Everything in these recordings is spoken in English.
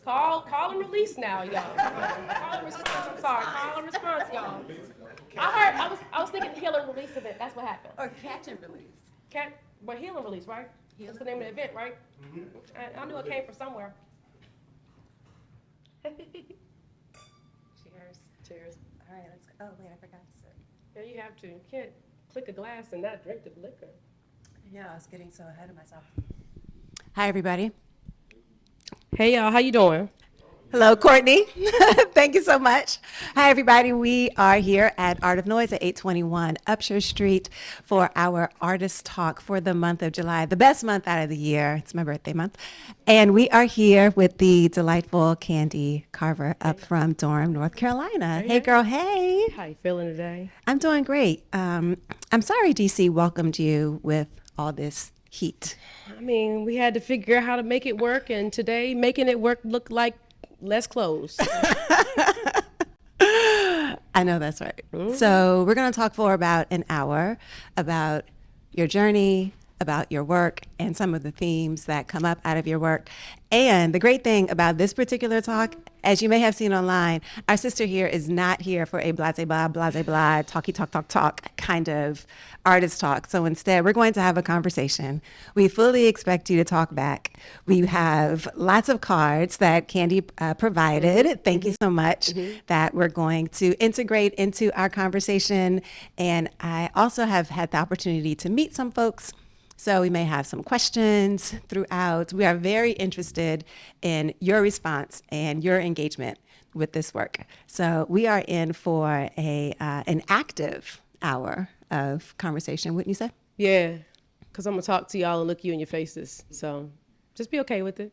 Call and release now, y'all. Call and response. I'm sorry. Call and response, y'all. I was thinking heal and release event. That's what happened. Or catch and release. But heal and release, right? That's the name of the event, right? I knew it came from somewhere. Cheers. All right, let's go. Oh, wait, I forgot to say. Yeah, you have to. You can't click a glass and not drink the liquor. Yeah, I was getting so ahead of myself. Hi, everybody. Hey, y'all. How you doing? Hello, Courtney. Thank you so much. Hi, everybody. We are here at Art of Noize at 821 Upshur Street for our artist talk for the month of July, the best month out of the year. It's my birthday month. And we are here with the delightful Candy Carver up from Durham, North Carolina. Hey, girl. Hey. How you feeling today? I'm doing great. I'm sorry DC welcomed you with all this heat. I mean, we had to figure out how to make it work, and today making it work looked like less clothes. I know that's right. Mm-hmm. So we're going to talk for about an hour about your journey, about your work, and some of the themes that come up out of your work. And the great thing about this particular talk, as you may have seen online, our sister here is not here for a blase blah, talky talk kind of artist talk. So instead, we're going to have a conversation. We fully expect you to talk back. We have lots of cards that Candy provided. Mm-hmm. Thank you so much. Mm-hmm. That we're going to integrate into our conversation. And I also have had the opportunity to meet some folks. So we may have some questions throughout. We are very interested in your response and your engagement with this work. So we are in for an active hour of conversation, wouldn't you say? Yeah, because I'm going to talk to y'all and look you in your faces. So just be okay with it.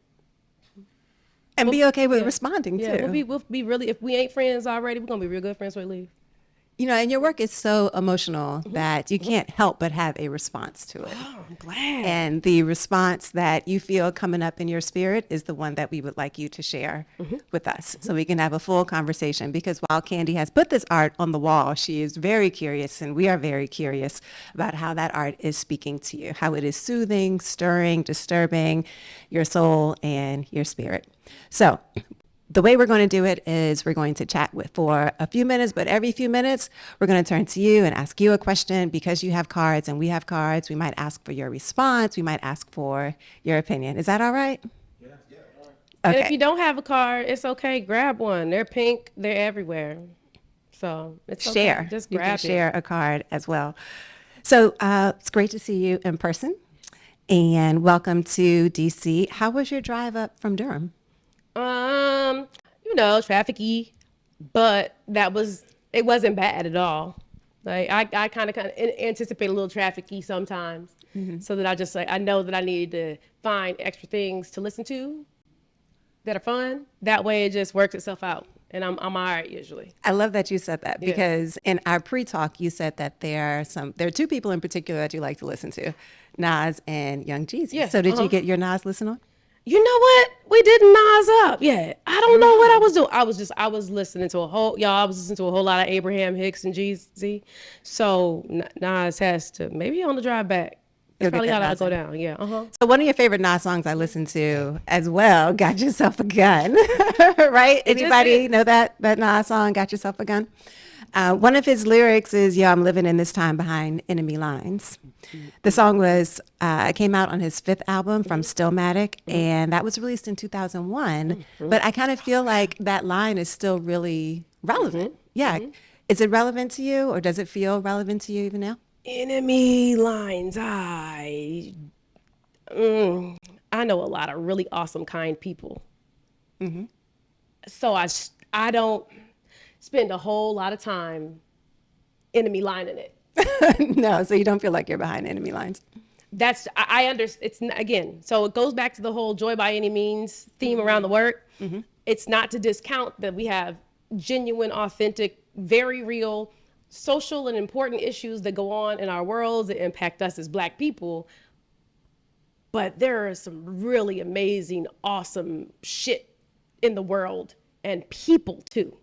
And be okay with responding, too. We'll be really, if we ain't friends already, we're going to be real good friends when we leave. You know, and your work is so emotional that you can't help but have a response to it. Oh, I'm glad. And the response that you feel coming up in your spirit is the one that we would like you to share with us so we can have a full conversation. Because while Candy has put this art on the wall, she is very curious, and we are very curious about how that art is speaking to you, how it is soothing, stirring, disturbing your soul and your spirit. So the way we're going to do it is we're going to chat for a few minutes, but every few minutes, we're going to turn to you and ask you a question. Because you have cards and we have cards, we might ask for your response. We might ask for your opinion. Is that all right? Yeah. All right. Okay. And if you don't have a card, it's okay. Grab one. They're pink. They're everywhere. So it's okay. Share. Just grab it. You can share a card as well. So it's great to see you in person. And welcome to DC. How was your drive up from Durham? Traffic-y, but it wasn't bad at all. Like I kind of anticipate a little traffic-y sometimes, so that I know that I need to find extra things to listen to that are fun. That way it just works itself out, and I'm all right usually. I love that you said that because in our pre-talk you said that there are two people in particular that you like to listen to, Noize and Young Jeezy. Yeah. So did you get your Noize listen on? You know what? We didn't Noize up. Yeah. I don't know what I was doing. I was listening to a whole lot of Abraham Hicks and Jeezy. So Noize has to, maybe on the drive back. It's probably how that go down. Yeah. So one of your favorite Noize songs I listened to as well, Got Yourself a Gun, right? Anybody know that Noize song, Got Yourself a Gun? One of his lyrics is, I'm living in this time behind enemy lines. The song came out on his 5th album from Stillmatic, and that was released in 2001. But I kind of feel like that line is still really relevant. Yeah. Is it relevant to you, or does it feel relevant to you even now? Enemy lines. I know a lot of really awesome, kind people. So I don't spend a whole lot of time enemy lining it. No, so you don't feel like you're behind enemy lines. I understand. It's again, so it goes back to the whole joy by any means theme around the work. It's not to discount that we have genuine, authentic, very real social and important issues that go on in our worlds that impact us as Black people. But there are some really amazing, awesome shit in the world and people too.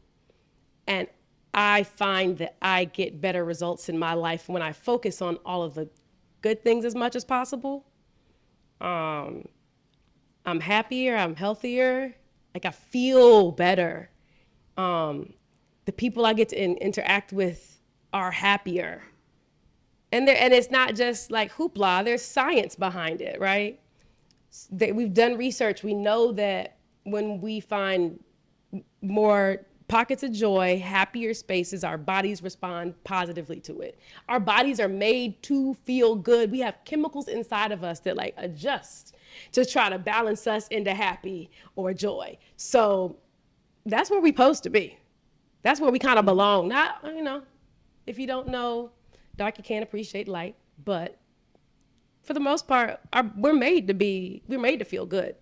And I find that I get better results in my life when I focus on all of the good things as much as possible. I'm happier, I'm healthier, Like I feel better. The people I get to interact with are happier. And it's not just like hoopla, there's science behind it, right? We've done research. We know that when we find more pockets of joy, happier spaces, our bodies respond positively to it. Our bodies are made to feel good. We have chemicals inside of us that like adjust to try to balance us into happy or joy. So that's where we're supposed to be. That's where we kind of belong. Not, if you don't know, dark, you can't appreciate light, but for the most part, we're made to feel good,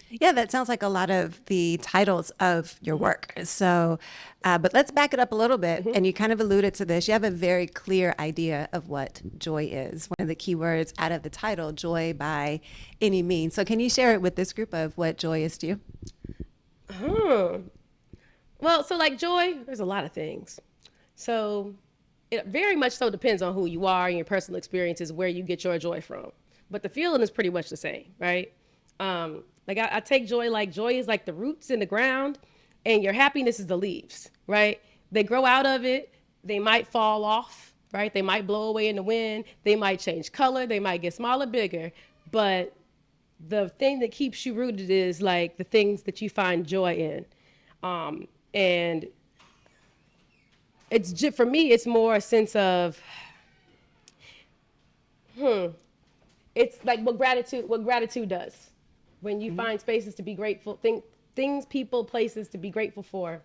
Yeah, that sounds like a lot of the titles of your work. So, but let's back it up a little bit. And you kind of alluded to this. You have a very clear idea of what joy is. One of the key words out of the title, joy by any means. So can you share it with this group of what joy is to you? Well, so like joy, there's a lot of things. So it very much so depends on who you are and your personal experiences, where you get your joy from. But the feeling is pretty much the same, right? Like I take joy is like the roots in the ground and your happiness is the leaves, right? They grow out of it. They might fall off, right? They might blow away in the wind. They might change color. They might get smaller, bigger. But the thing that keeps you rooted is like the things that you find joy in. And for me, it's more a sense of, it's like what gratitude does. When you find spaces to be grateful, things, people, places to be grateful for,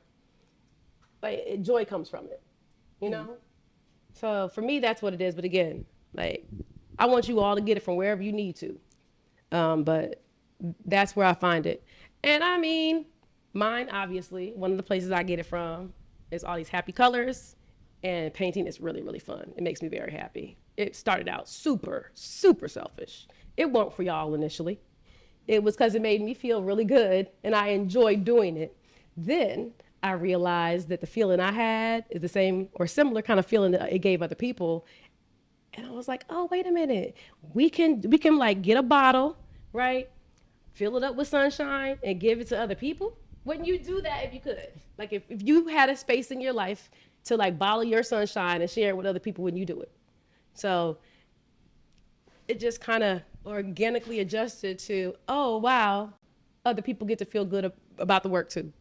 like joy comes from it, So for me, that's what it is. But again, like I want you all to get it from wherever you need to. But that's where I find it. And I mean, mine, obviously, one of the places I get it from is all these happy colors, and painting is really, really fun. It makes me very happy. It started out super, super selfish. It wasn't for y'all initially. It was because it made me feel really good, and I enjoyed doing it. Then I realized that the feeling I had is the same or similar kind of feeling that it gave other people. And I was like, oh, wait a minute. We can like get a bottle, right? Fill it up with sunshine and give it to other people. Wouldn't you do that if you could? Like if you had a space in your life to like bottle your sunshine and share it with other people, wouldn't you do it? So it just kind of organically adjusted to, oh, wow, other people get to feel good about the work too.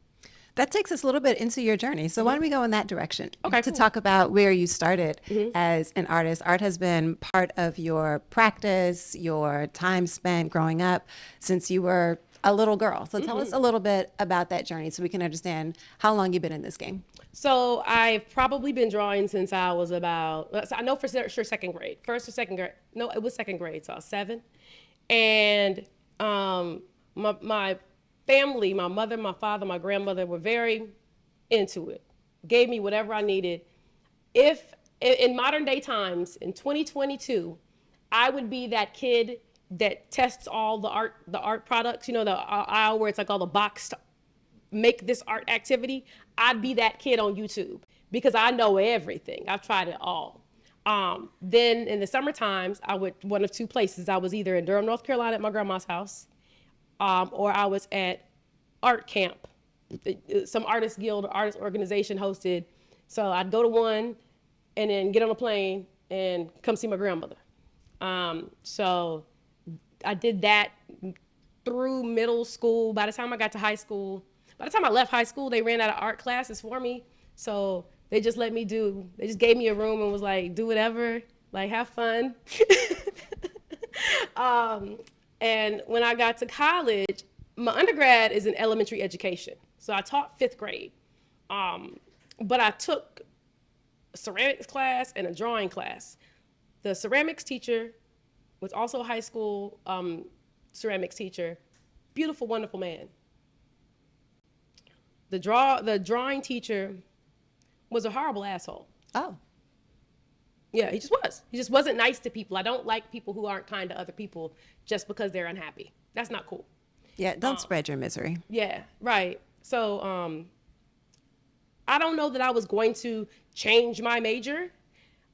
That takes us a little bit into your journey. So why don't we go in that direction Okay, to cool. talk about where you started as an artist. Art has been part of your practice, your time spent growing up since you were a little girl. So tell us a little bit about that journey so we can understand how long you've been in this game. So I've probably been drawing since I was about, I know for sure second grade. First or second grade. No, it was second grade, so I was 7. And my family, my mother, my father, my grandmother were very into it. Gave me whatever I needed. If in modern day times, in 2022, I would be that kid that tests all the art products, the aisle where it's like all the boxed, make this art activity. I'd be that kid on YouTube because I know everything. I've tried it all. Then in the summer times, I would one of two places. I was either in Durham, North Carolina at my grandma's house, or I was at art camp. Some artist guild or artist organization hosted. So I'd go to one and then get on a plane and come see my grandmother. So I did that through middle school. By the time I got to high school, by the time I left high school, they ran out of art classes for me. So they just let me they just gave me a room and was like, do whatever, like have fun. And when I got to college, my undergrad is in elementary education. So I taught 5th grade. But I took a ceramics class and a drawing class. The ceramics teacher was also a high school ceramics teacher. Beautiful, wonderful man. The drawing teacher was a horrible asshole. Oh. Yeah, he just was. He just wasn't nice to people. I don't like people who aren't kind to other people just because they're unhappy. That's not cool. Yeah, don't spread your misery. Yeah, right. So I don't know that I was going to change my major,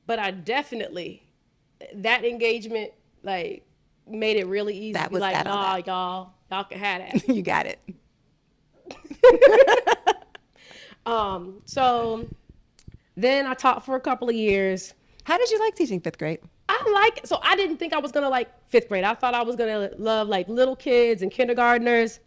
but I definitely, that engagement, like, made it really easy That to be was like, that on nah, that. y'all can have that. You got it. So then I taught for a couple of years. How did you like teaching fifth grade? So I didn't think I was going to like fifth grade. I thought I was going to love like little kids and kindergartners.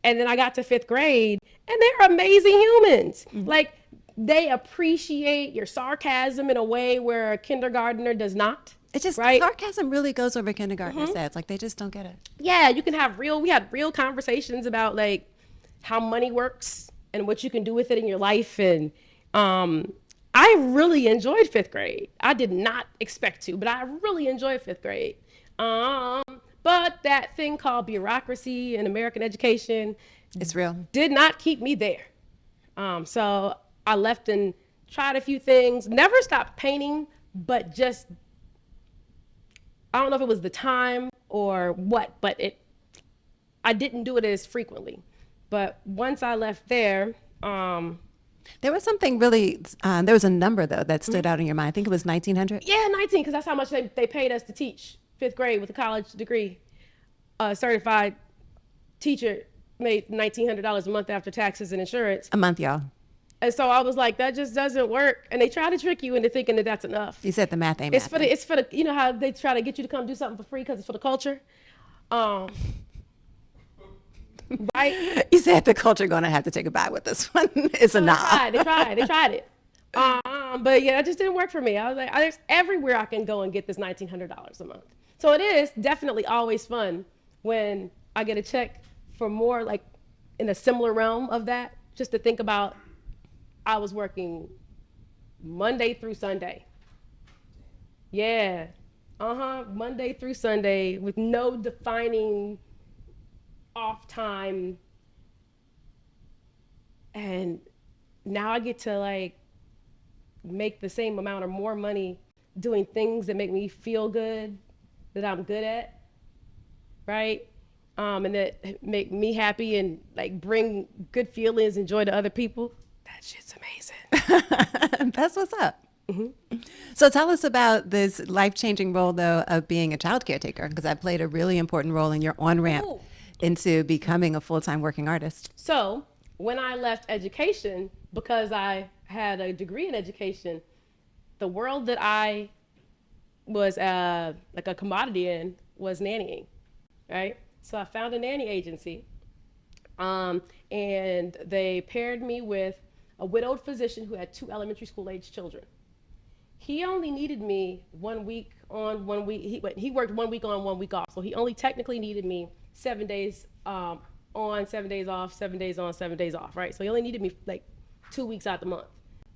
And then I got to fifth grade and they're amazing humans. Like they appreciate your sarcasm in a way where a kindergartner does not. It just, right? Sarcasm really goes over kindergartners' heads. Like they just don't get it. Yeah, you can have we had real conversations about like how money works and what you can do with it in your life. And I really enjoyed fifth grade. I did not expect to, but I really enjoyed fifth grade. But that thing called bureaucracy in American education, it's real, did not keep me there. So I left and tried a few things, never stopped painting, but just, I don't know if it was the time or what, but I didn't do it as frequently. But once I left there, there was something really, there was a number though that stood out in your mind. I think it was 1900. Yeah, 19, because that's how much they paid us to teach fifth grade with a college degree. A certified teacher made $1,900 a month after taxes and insurance. A month, y'all. And so I was like, that just doesn't work. And they try to trick you into thinking that that's enough. You said the math ain't it's for the, you know how they try to get you to come do something for free because it's for the culture? Right? You said the culture going to have to take a bite with this one. It's a nah. They tried it. But yeah, it just didn't work for me. I was like, there's everywhere I can go and get this $1,900 a month. So it is definitely always fun when I get a check for more like in a similar realm of that, just to think about I was working Monday through Sunday. Yeah. Monday through Sunday with no defining off time. And now I get to like make the same amount or more money doing things that make me feel good, that I'm good at, right? And that make me happy and like bring good feelings and joy to other people. That shit's amazing. That's what's up. So tell us about this life-changing role though of being a child caretaker, because that played a really important role in your on-ramp into becoming a full-time working artist. So when I left education, because I had a degree in education, the world that I was like a commodity in was nannying, right? So I found a nanny agency, and they paired me with a widowed physician who had 2 elementary school age children. He only needed me 1 week on, 1 week. He worked 1 week on, 1 week off. So he only technically needed me 7 days on, 7 days off, 7 days on, 7 days off, right? So he only needed me like 2 weeks out the month.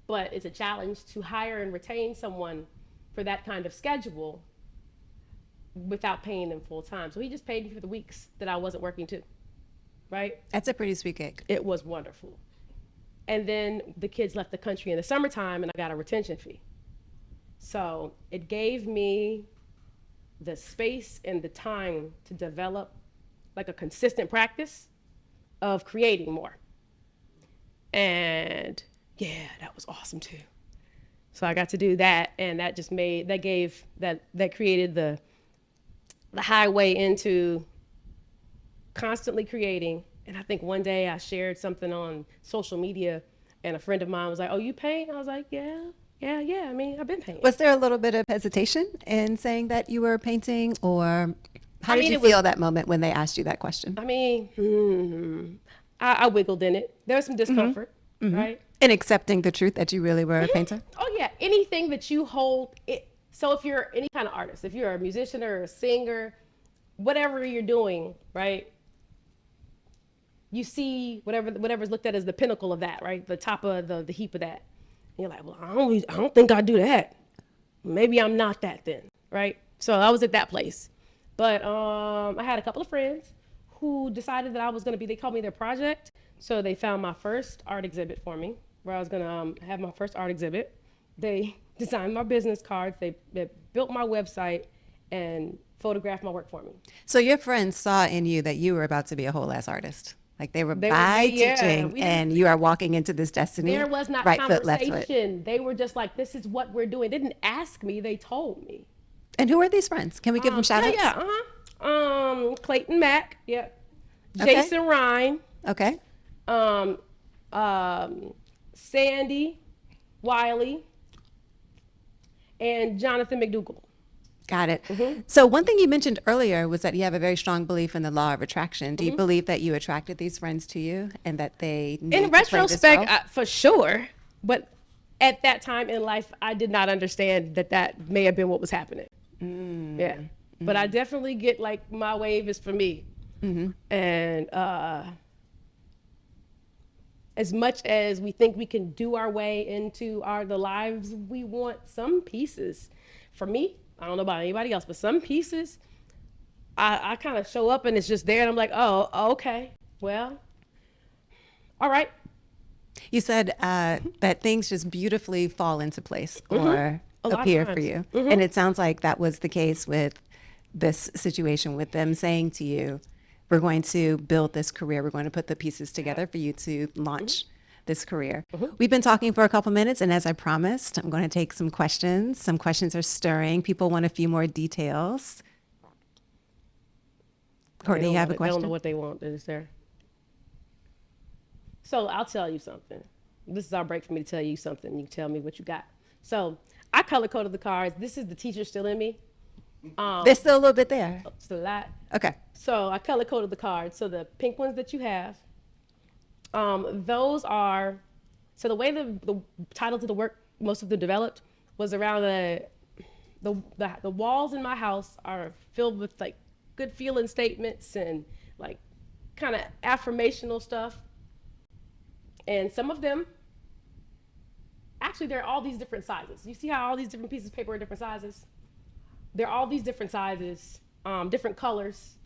But it's a challenge to hire and retain someone for that kind of schedule without paying them full time. So he just paid me for the weeks that I wasn't working too, right? That's a pretty sweet gig. It was wonderful. And then the kids left the country in the summertime and I got a retention fee. So it gave me the space and the time to develop like a consistent practice of creating more. And yeah, that was awesome too. So I got to do that, and that just created the highway into constantly creating. And I think one day I shared something on social media and a friend of mine was like, "Oh, you paint?" I was like, yeah. I mean, I've been painting. Was there a little bit of hesitation in saying that you were painting, or how did you feel that moment when they asked you that question? I mean, I wiggled in it. There was some discomfort, right? In accepting the truth that you really were a painter? Oh yeah, anything that you hold it. So if you're any kind of artist, if you're a musician or a singer, whatever you're doing, right? You see whatever's looked at as the pinnacle of that, right? The top of the heap of that. And you're like, well, I don't think I do that. Maybe I'm not that then, right? So I was at that place. But I had a couple of friends who decided that I was going to they called me their project. So they found my first art exhibit for me, where I was going to have my first art exhibit. They designed my business cards. They built my website and photographed my work for me. So your friends saw in you that you were about to be a whole ass artist. Like they were teaching and you are walking into this destiny. There was not right conversation. Foot, left foot. They were just like, this is what we're doing. They didn't ask me, they told me. And who are these friends? Can we give them shout outs? Clayton Mack, yep. Okay. Jason Ryan. Okay. um, Sandy, Wiley, and Jonathan McDougall. Got it. So one thing you mentioned earlier was that you have a very strong belief in the law of attraction. Do you believe that you attracted these friends to you and that they need In to play this retrospect, role? for sure, but at that time in life, I did not understand that may have been what was happening. Yeah, but I definitely get like my wave is for me, and as much as we think we can do our way into the lives we want, some pieces, for me, I don't know about anybody else, but some pieces, I kind of show up and it's just there, and I'm like, oh, okay, well, all right. You said that things just beautifully fall into place or A lot of appear for times. you. And it sounds like that was the case with this situation, with them saying to you, we're going to build this career. We're going to put the pieces together for you to launch this career. We've been talking for a couple minutes, and as I promised, I'm going to take some questions. Some questions are stirring. People want a few more details. Courtney, you have a They don't question? know what they want. Is there? So I'll tell you something. This is our break for me to tell you something. You tell me what you got. So I color coded the cards. This is the teacher still in me. There's still a little bit there. It's a lot. Okay. So I color coded the cards. So the pink ones that you have, those are. So the way the titles of the work, most of them developed, was around the walls in my house are filled with like good feeling statements and like kind of affirmational stuff. And some of them, actually, they're all these different sizes. You see how all these different pieces of paper are different sizes? They're all these different sizes, different colors,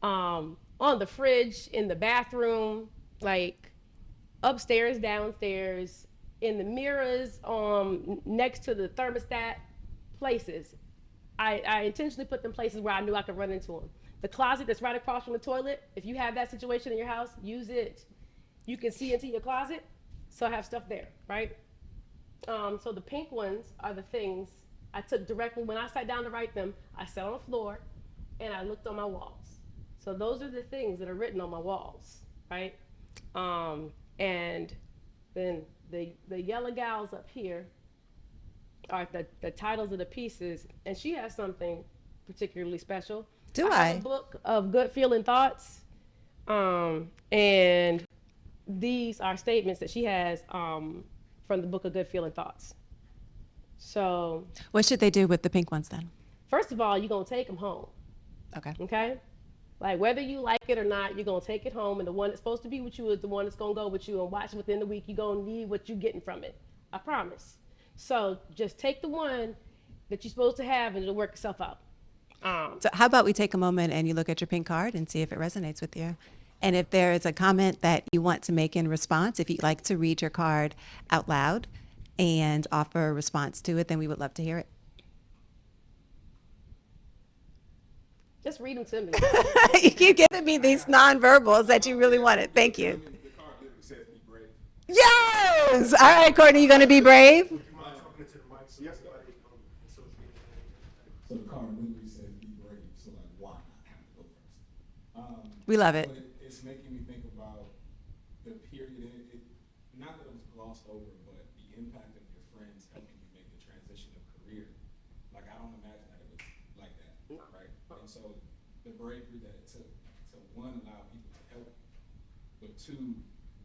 on the fridge, in the bathroom, like upstairs, downstairs, in the mirrors, next to the thermostat, places. I intentionally put them places where I knew I could run into them. The closet that's right across from the toilet, if you have that situation in your house, use it. You can see into your closet, so I have stuff there, right? So the pink ones are the things I took directly, when I sat down to write them, I sat on the floor and I looked on my walls. So those are the things that are written on my walls, right? And then the yellow gals up here are the titles of the pieces, and she has something particularly special. Do I I? have a book of good feeling thoughts, and these are statements that she has from the book of good feeling thoughts. So What should they do with the pink ones then? first of all, you're gonna take them home, Okay. okay? Like whether you like it or not, you're gonna take it home, and the one that's supposed to be with you is the one that's gonna go with you, and watch within the week. You're gonna need what you're getting from it. I promise. So just take the one that you're supposed to have, and it'll work itself out. So how about we take a moment and you look at your pink card and see if it resonates with you. And if there is a comment that you want to make in response, if you'd like to read your card out loud and offer a response to it, then we would love to hear it. Just read them to me. You keep giving me these nonverbals that you really wanted. Thank you. The card literally says be brave. Yes! All right, Courtney, you going to be brave? Would you mind talking into the mic? Yes, so the card literally says be brave. So like, why not have to go first? We love it. But it's making me think about the period. Not that it was glossed over, but the impact of your friends helping you make the transition of career. Like I don't imagine that it was like that, right? And so the bravery that it took to one, allow people to help, but two,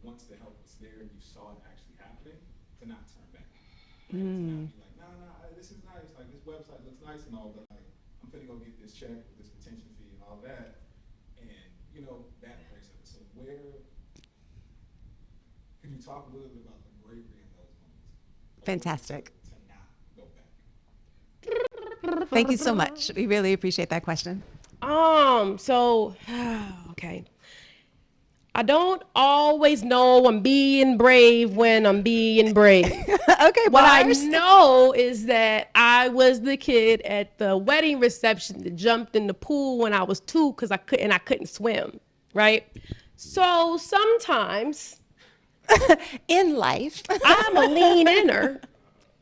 once the help was there and you saw it actually happening, to not turn back. To not be like, nah, this is nice. Like this website looks nice and all, but like I'm finna go get this check with this retention fee and all that, and you know that breaks up. So where could you talk a little bit about the bravery in those moments? Fantastic. To not go back. Thank you so much. We really appreciate that question. So, okay. I don't always know I'm being brave when I'm being brave. Okay, What I bars. know is that I was the kid at the wedding reception that jumped in the pool when I was 2 because I couldn't swim, right? So sometimes In life. I'm a lean inner,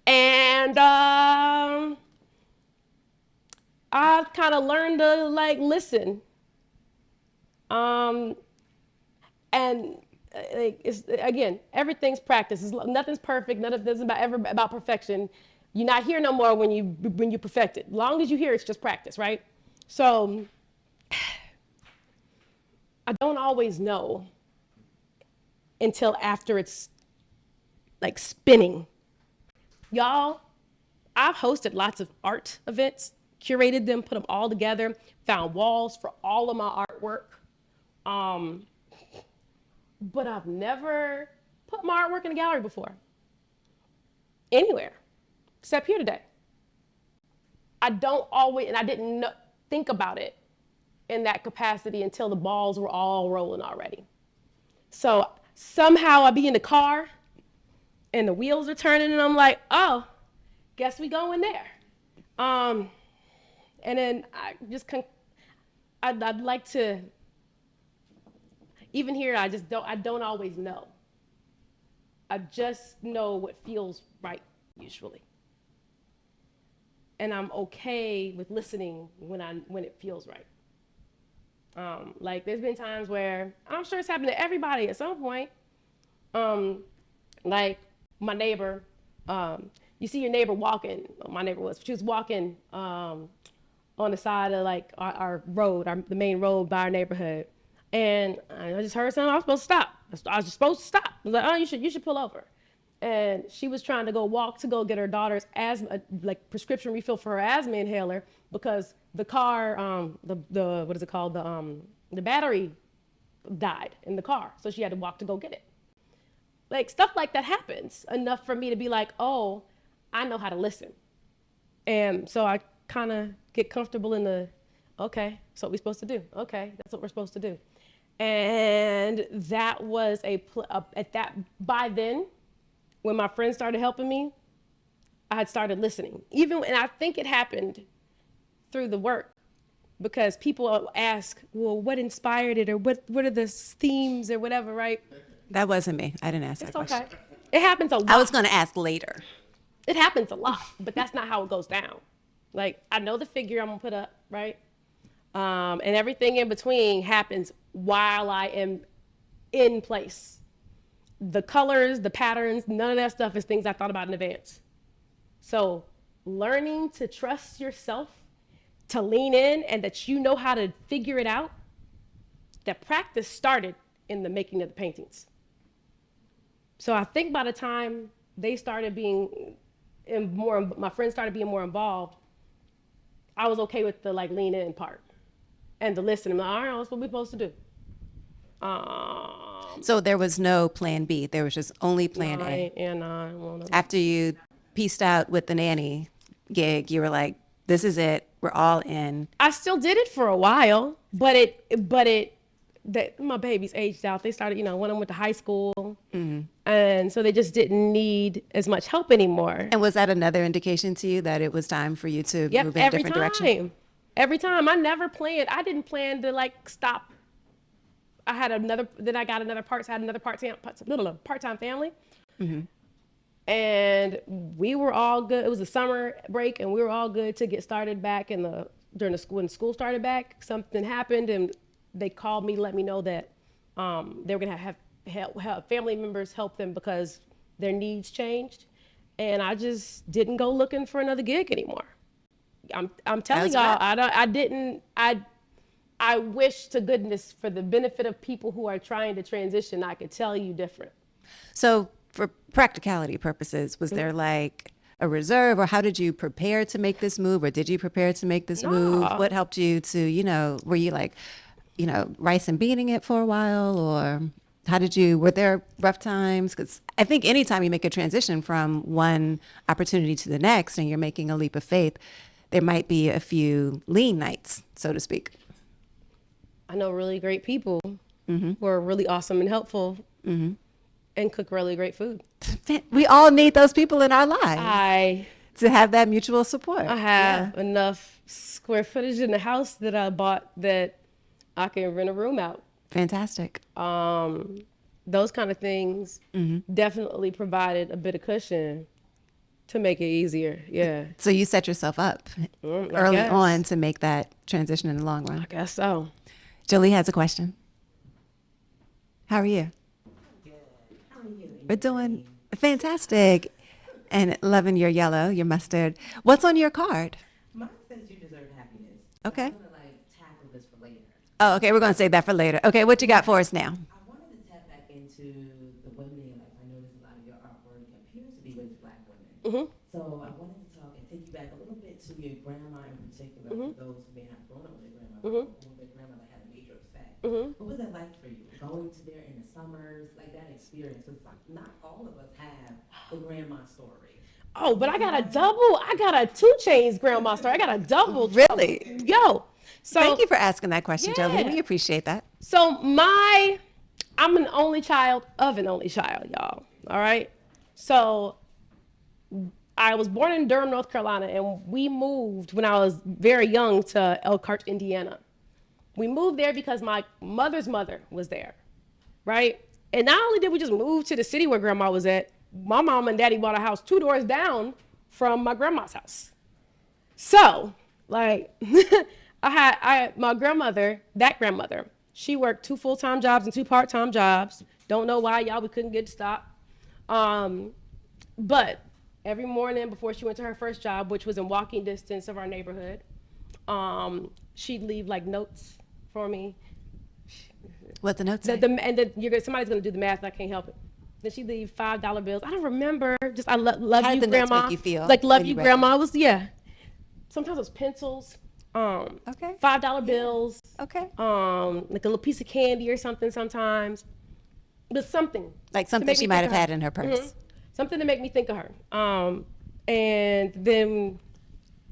and I've kind of learned to like listen. And like it's again, everything's practice. Nothing's perfect. None of this is ever about perfection. You're not here no more when you perfect it. Long as you hear, it's just practice, right? So I don't always know until after it's like spinning. Y'all, I've hosted lots of art events, curated them, put them all together, found walls for all of my artwork. But I've never put my artwork in a gallery before. Anywhere, except here today. I don't always, and I didn't think about it in that capacity until the balls were all rolling already. So somehow I be in the car and the wheels are turning and I'm like, oh, guess we go in there. And then I just, I'd like to, even here, I don't always know. I just know what feels right usually. And I'm okay with listening when it feels right. Like there's been times where I'm sure it's happened to everybody at some point. Like my neighbor, you see your neighbor walking. She was walking on the side of like our road, the main road by our neighborhood, and I just heard something. I was supposed to stop. I was just supposed to stop. I was like, oh, you should pull over. And she was trying to go get her daughter's asthma, like prescription refill for her asthma inhaler, because the car, the what is it called, the battery died in the car, so she had to walk to go get it. Like stuff like that happens enough for me to be like, oh, I know how to listen, and so I kind of get comfortable in the, okay, that's what we're supposed to do. Okay, that's what we're supposed to do, and that was by then. When my friends started helping me, I had started listening. And I think it happened through the work, because people ask, well, what inspired it, or what are the themes or whatever, right? That wasn't me. I didn't ask that question. Okay. It happens a lot. I was going to ask later. It happens a lot, but that's not how it goes down. Like, I know the figure I'm gonna put up, right? And everything in between happens while I am in place. The colors, the patterns, none of that stuff is things I thought about in advance. So learning to trust yourself, to lean in, and that you know how to figure it out, that practice started in the making of the paintings. So I think by the time they started being my friends started being more involved, I was okay with the like lean in part and the listen. I'm like, all right, that's what we're supposed to do. So there was no plan B. There was just only plan A. After you pieced out with the nanny gig, you were like, this is it. We're all in. I still did it for a while, but my babies aged out. They started, one of them went to high school. Mm-hmm. And so they just didn't need as much help anymore. And was that another indication to you that it was time for you to move in a different direction? Every time. I never planned. I didn't plan to like stop. I got another part-time family. Mm-hmm. And we were all good. It was a summer break and we were all good to get started back when school started back. Something happened and they called me, let me know that they were gonna have family members help them because their needs changed. And I just didn't go looking for another gig anymore. I'm telling y'all, I wish to goodness, for the benefit of people who are trying to transition, I could tell you different. So for practicality purposes, was there like a reserve, or how did you prepare to make this move, or did you prepare to make this move? What helped you to, were you like, rice and beating it for a while, or were there rough times? Because I think anytime you make a transition from one opportunity to the next and you're making a leap of faith, there might be a few lean nights, so to speak. I know really great people who are really awesome and helpful and cook really great food. We all need those people in our lives to have that mutual support. I have enough square footage in the house that I bought that I can rent a room out. Fantastic. Those kind of things definitely provided a bit of cushion to make it easier. Yeah. So you set yourself up early on to make that transition in the long run. I guess so. Jolie has a question. How are you? We're doing fantastic. And loving your yellow, your mustard. What's on your card? Mine says you deserve happiness. Okay. I'm gonna like tackle this for later. Oh, okay. We're going to save that for later. Okay, what you got for us now? I wanted to tap back into the women in your life. I noticed a lot of your artwork appears to be with Black women. So I wanted to talk and take you back a little bit to your grandma in particular. For those who may not have grown up with their grandma, or their grandmother had a major effect. What was that like for you? Going to there in the summers, like that experience? Because not all of us have the grandma story. Oh, but I got a 2 Chainz grandma story. I got a double. Really? Yo. So Thank you for asking that question, Yeah. Jolie. We appreciate that. So I'm an only child of an only child, y'all. All right. So I was born in Durham, North Carolina, and we moved when I was very young to Elkhart, Indiana. We moved there because my mother's mother was there, right? And not only did we just move to the city where grandma was at, my mom and daddy bought a house 2 doors down from my grandma's house. So, like, my grandmother, that grandmother, she worked 2 full-time jobs and 2 part-time jobs. Don't know why, y'all, we couldn't get to stop. But every morning before she went to her first job, which was in walking distance of our neighborhood, she'd leave like notes for me. What the notes say? Somebody's gonna do the math, and I can't help it. Then she'd leave $5 bills. I don't remember. Just I love How you, did the notes grandma. make you feel Like love when you, you read grandma. Was Sometimes it was pencils. Okay. $5 bills. Okay. Like a little piece of candy or something sometimes. But something. Like to something make she me might think have of had in her purse. Something to make me think of her. And then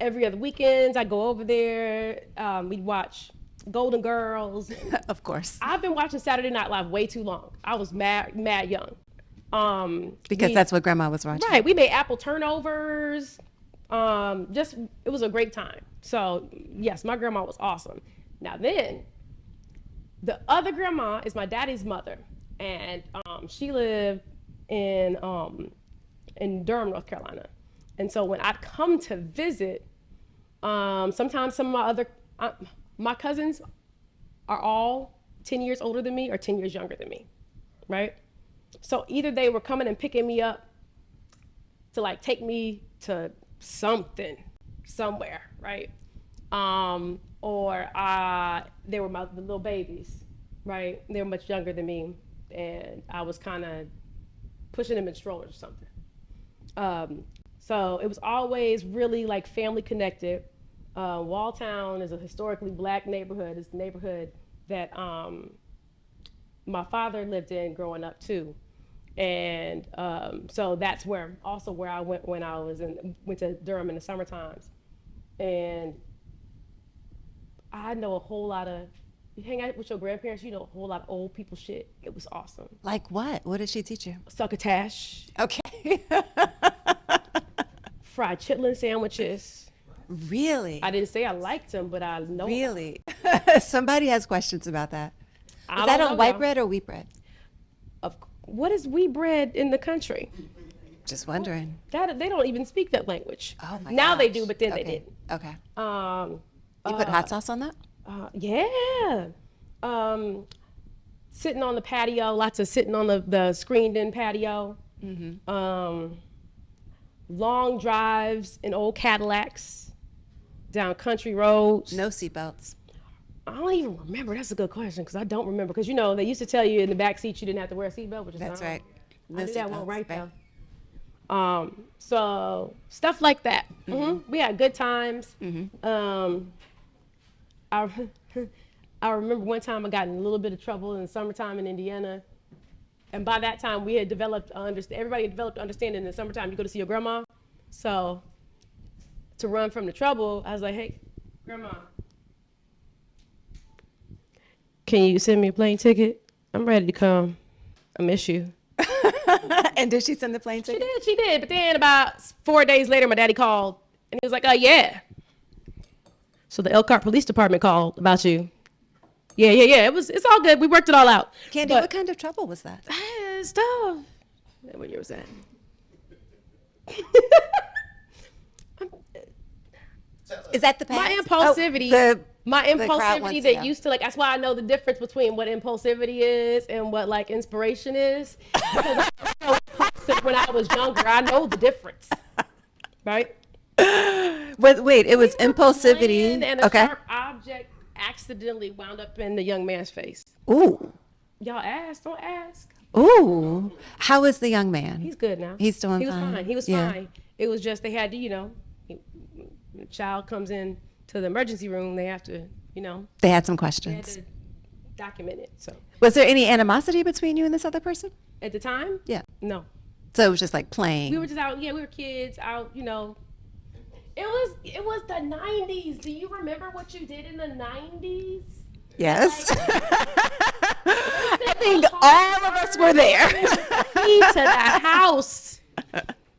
every other weekends I go over there. We'd watch Golden Girls. Of course. I've been watching Saturday Night Live way too long. I was mad young. Because that's what grandma was watching. Right. We made apple turnovers. It was a great time. So yes, my grandma was awesome. Now then, the other grandma is my daddy's mother, and she lived in Durham, North Carolina. And so when I'd come to visit, sometimes some of my cousins are all 10 years older than me or 10 years younger than me, right? So either they were coming and picking me up to like take me to something, somewhere, right? Or they were the little babies, right? They were much younger than me, and I was kind of pushing them in strollers or something. So it was always really like family connected. Walltown is a historically Black neighborhood. It's the neighborhood that my father lived in growing up too. And so that's where I went when I went to Durham in the summer times. And I know a whole lot of, you hang out with your grandparents, you know a whole lot of old people shit. It was awesome. Like what? What did she teach you? Succotash, Okay. fried chitlin sandwiches. Really? I didn't say I liked them, but I know. Really? Somebody has questions about that. I Is that don't on know, white y'all. bread or wheat bread? What is wheat bread in the country? Just wondering. That they don't even speak that language. Oh my Now they gosh. do, but then they Okay. didn't. Okay. You You put hot sauce on that? Yeah. Sitting on the patio, lots of sitting on the screened-in patio. Long drives in old Cadillacs down country roads. No seatbelts. I don't even remember. That's a good question because I don't remember. Because, you know, they used to tell you in the back seat you didn't have to wear a seatbelt, which is That's not right. I knew that one seatbelts, right there. So stuff like that. We had good times. I remember one time I got in a little bit of trouble in the summertime in Indiana. And by that time, we had developed, everybody had developed understanding in the summertime, you go to see your grandma. So to run from the trouble, I was like, hey, grandma, can you send me a plane ticket? I'm ready to come. I miss you. And did she send the plane ticket? She did. But then about 4 days later, my daddy called and he was like, yeah. So the Elkhart Police Department called about you. Yeah. It's all good. We worked it all out. Candy, But- what kind of trouble was that? Stuff. What year was that? Is that the past? My impulsivity. Oh, my The crowd impulsivity wants to that go. used to like, that's why I know the difference between what impulsivity is and what like inspiration is. Because I was so impulsive when I was younger. I know the difference. Right? Wait, it was Playing impulsivity. and a Okay. sharp object accidentally wound up in the young man's face. Ooh. Y'all ask, don't ask. Ooh. How is the young man? He's good now. He's doing He was fine. fine. He was Yeah. fine. It was just they had to, the child comes in to the emergency room, they have to, They had some they had questions. to document it. So Was there any animosity between you and this other person? at the time, Yeah. no. So it was just like playing. We were just out, we were kids out, It was the 90s. Do you remember what you did in the 90s? Yes. I think all of us were there. Key to that house.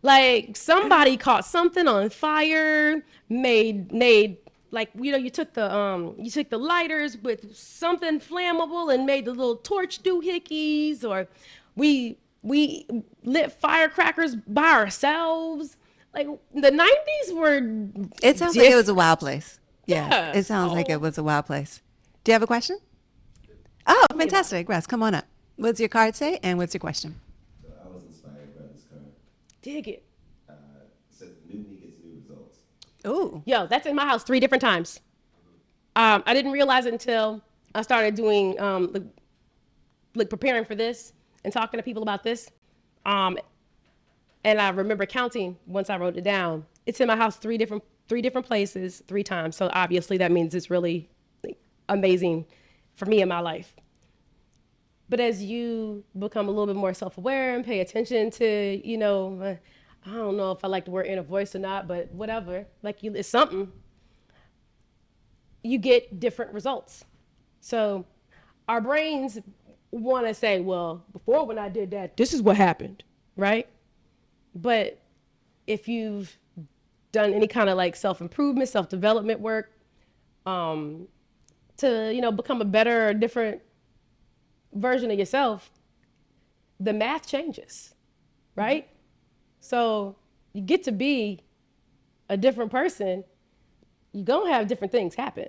Like somebody caught something on fire, made like you took the lighters with something flammable and made the little torch doohickeys, or we lit firecrackers by ourselves. Like the 90s were. It sounds like it was a wild place. Yeah. Yeah. It sounds like it was a wild place. Do you have a question? Oh, fantastic. Russ, come on up. What's your card say and what's your question? So I was inspired by this card. Dig it. It says new me gets new results. Ooh. Yo, that's in my house 3 different times. I didn't realize it until I started doing like preparing for this and talking to people about this. And I remember counting once I wrote it down. It's in my house 3 different places 3 times. So obviously that means it's really amazing for me in my life. But as you become a little bit more self-aware and pay attention to, I don't know if I like the word inner voice or not, but whatever, it's something, you get different results. So our brains want to say, well, before when I did that, this is what happened, right? But if you've done any kind of like self-improvement, self-development work, to, become a better or different version of yourself, the math changes, right? So you get to be a different person, you're going to have different things happen.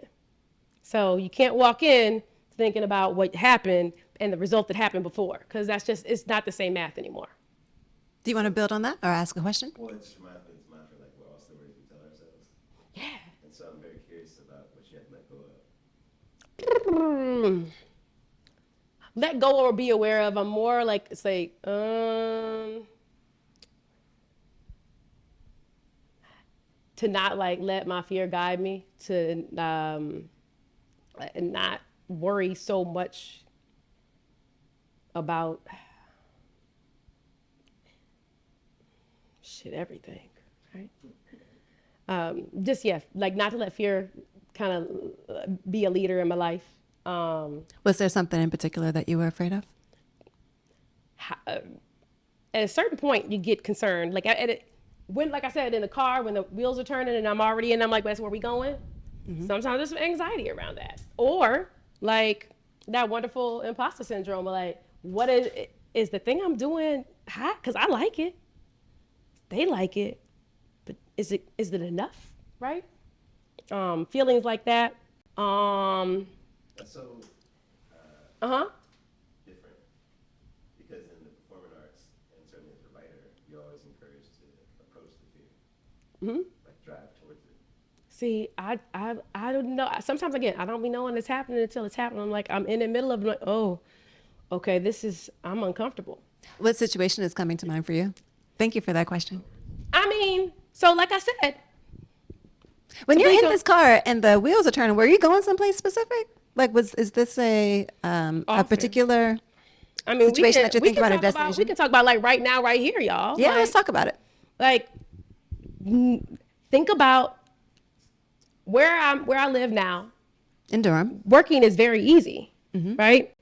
So you can't walk in thinking about what happened and the result that happened before, because it's not the same math anymore. Do you want to build on that or ask a question? Well, it just reminds me of mantra, like we're all stories we tell ourselves. Yeah. And so I'm very curious about what you had to let go of. Let go or be aware of. I'm more like, to not like let my fear guide me, to not worry so much about everything, right? Like not to let fear kind of be a leader in my life. Was there something in particular that you were afraid of? At a certain point, you get concerned. Like like I said, in the car, when the wheels are turning and I'm already in, I'm like, that's where we going? Mm-hmm. Sometimes there's some anxiety around that. Or like that wonderful imposter syndrome, like, what is the thing I'm doing hot? Because I like it. They like it. But is it enough, right? Feelings like that. That's so different because in the performing arts and certainly as a writer, you're always encouraged to approach the fear, like drive towards it. See, I don't know. Sometimes again, I don't be knowing it's happening until it's happening. I'm like, I'm in the middle of it, like, oh, okay, I'm uncomfortable. What situation is coming to mind for you? Thank you for that question. I mean, so like I said, when you're in this car and the wheels are turning, were you going someplace specific? Like, is this a particular situation that you're thinking about, a destination? We can talk about like right now, right here, y'all. Yeah, like, let's talk about it. Like, think about where I live now. In Durham. Working is very easy, right?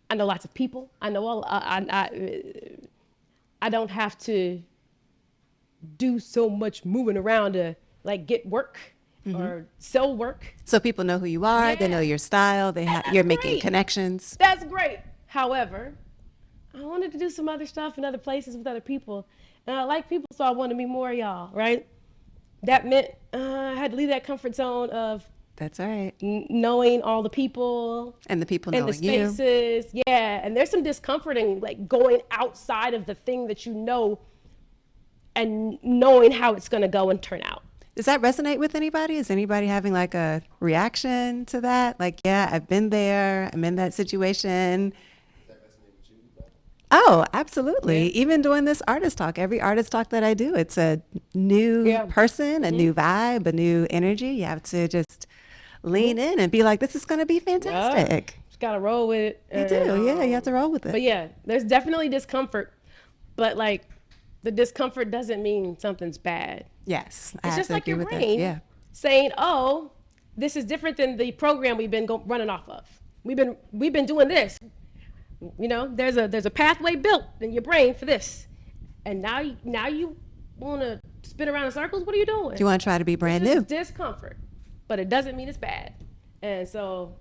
I know lots of people. I know I don't have to do so much moving around to like get work or sell work. So people know who you are. Yeah. They know your style. You're making connections. That's great. However, I wanted to do some other stuff in other places with other people. And I like people, so I wanted to meet more of y'all, right? That meant I had to leave that comfort zone of That's right. knowing all the people And the people and the knowing you. spaces. Yeah. And there's some discomfort in like going outside of the thing that you know and knowing how it's going to go and turn out. Does that resonate with anybody? Is anybody having like a reaction to that? Like, yeah, I've been there. I'm in that situation. Oh, absolutely. Yeah. Even doing this artist talk, every artist talk that I do, it's a new person, a new vibe, a new energy. You have to just lean in and be like, this is going to be fantastic. Just got to roll with it. You do. Yeah, you have to roll with it. But yeah, there's definitely discomfort. But like the discomfort doesn't mean something's bad. Yes. I It's have just to like agree your with that. brain Yeah. saying, oh, this is different than the program we've been running off of. We've been doing this. You know, there's a pathway built in your brain for this. And now you want to spin around in circles? What are you doing? Do you want to try to be brand It's new? just discomfort, but it doesn't mean it's bad. And so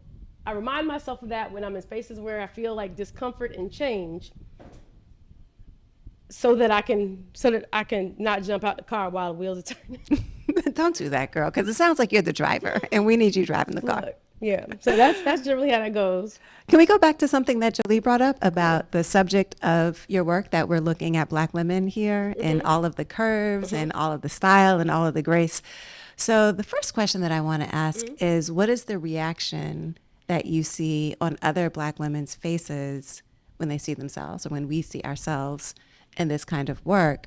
I remind myself of that when I'm in spaces where I feel like discomfort and change, so that I can not jump out the car while the wheels are turning. Don't do that, girl, because it sounds like you're the driver and we need you driving the car. Look, yeah. So that's generally how that goes. Can we go back to something that Jolie brought up about the subject of your work, that we're looking at Black women here and all of the curves and all of the style and all of the grace? So the first question that I want to ask is, what is the reaction that you see on other Black women's faces when they see themselves or when we see ourselves in this kind of work?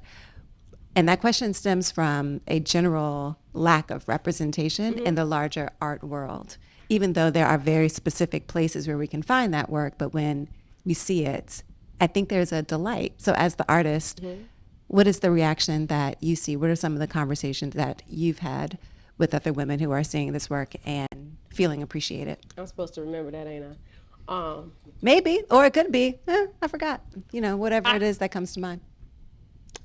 And that question stems from a general lack of representation in the larger art world, even though there are very specific places where we can find that work. But when we see it, I think there's a delight. So as the artist, what is the reaction that you see? What are some of the conversations that you've had with other women who are seeing this work and feeling appreciated? I'm supposed to remember that, ain't I? Maybe, or it could be, I forgot, whatever it is that comes to mind.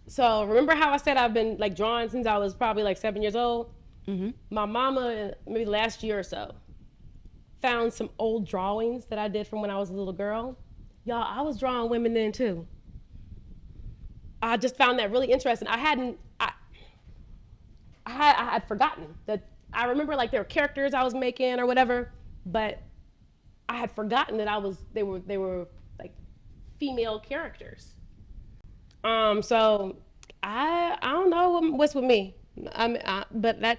So remember how I said I've been like drawing since I was probably like 7 years old? My mama, maybe last year or so, found some old drawings that I did from when I was a little girl. Y'all, I was drawing women then too. I just found that really interesting. I had forgotten that. I remember like there were characters I was making or whatever, but I had forgotten that they were like female characters. So I don't know what's with me. But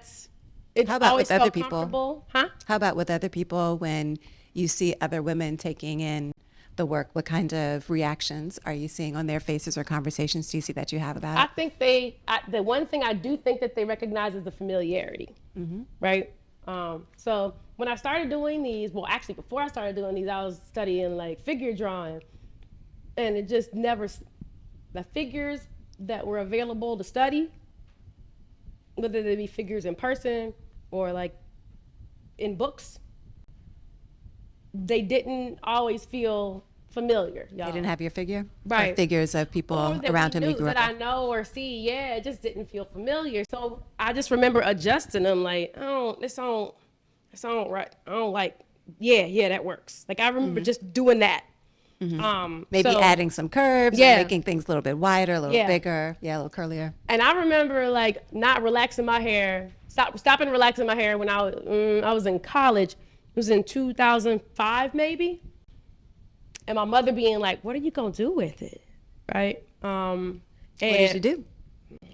it's How about always with other felt people? comfortable. Huh? How about with other people when you see other women taking in the work? What kind of reactions are you seeing on their faces or conversations do you see that you have about I it? think the one thing I do think that they recognize is the familiarity, right? So when I started doing these, well, actually before I started doing these, I was studying like figure drawing, and it just never, the figures that were available to study, whether they be figures in person or like in books, they didn't always feel familiar. Y'all. They didn't have your figure? Right. Or figures of people Or that around we him you knew, grew up that I with? know or see, yeah, it just didn't feel familiar. So I just remember adjusting them, like, this don't right. I don't like, yeah, that works. Like I remember just doing that. Maybe so- adding some curves Yeah. or making things a little bit wider, a little Yeah. bigger, a little curlier. And I remember like not relaxing my hair, stopping relaxing my hair when I was in college. It was in 2005 maybe. And my mother being like, "What are you gonna do with it?" Right? What did you do?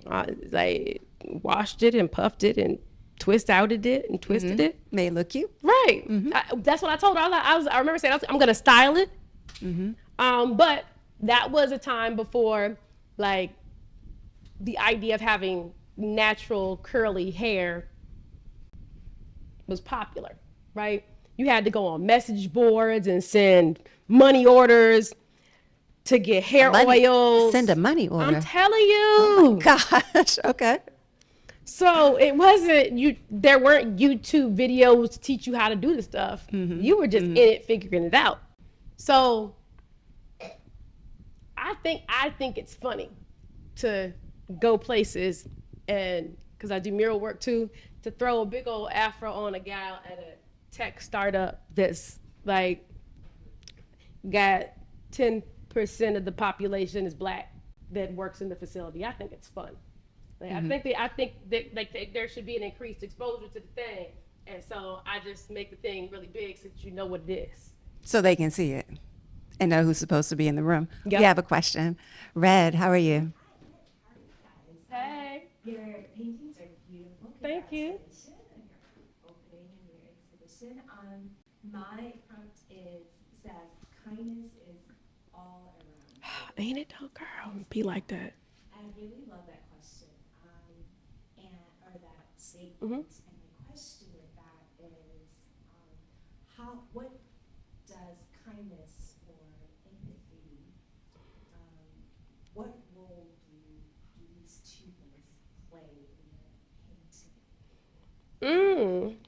I like washed it and puffed it and twisted it. Made it look cute? Right. That's what I told her. I remember saying, I'm going to style it. But that was a time before, like, the idea of having natural curly hair was popular, right? You had to go on message boards and send money orders to get hair oils. Send a money order. I'm telling you. Gosh, okay. So it wasn't there weren't YouTube videos to teach you how to do the stuff. You were just in it figuring it out. So I think it's funny to go places, and because I do mural work too, to throw a big old afro on a gal at a tech startup that's like got 10% of the population is Black that works in the facility. I think it's fun. Like, I think that like there should be an increased exposure to the thing, And so I just make the thing really big so that you know what it is. So they can see it and know who's supposed to be in the room. Yep. We have a question. Red, how are you? Hey. Your paintings are beautiful. Thank you. Congratulations on your opening and your exhibition. My prompt says kindness is all around. Ain't it though, girl? Be like that. I really love that question, or that statement. Mhm. And my question with that is, what does kindness or empathy, what role do these two things play in your painting?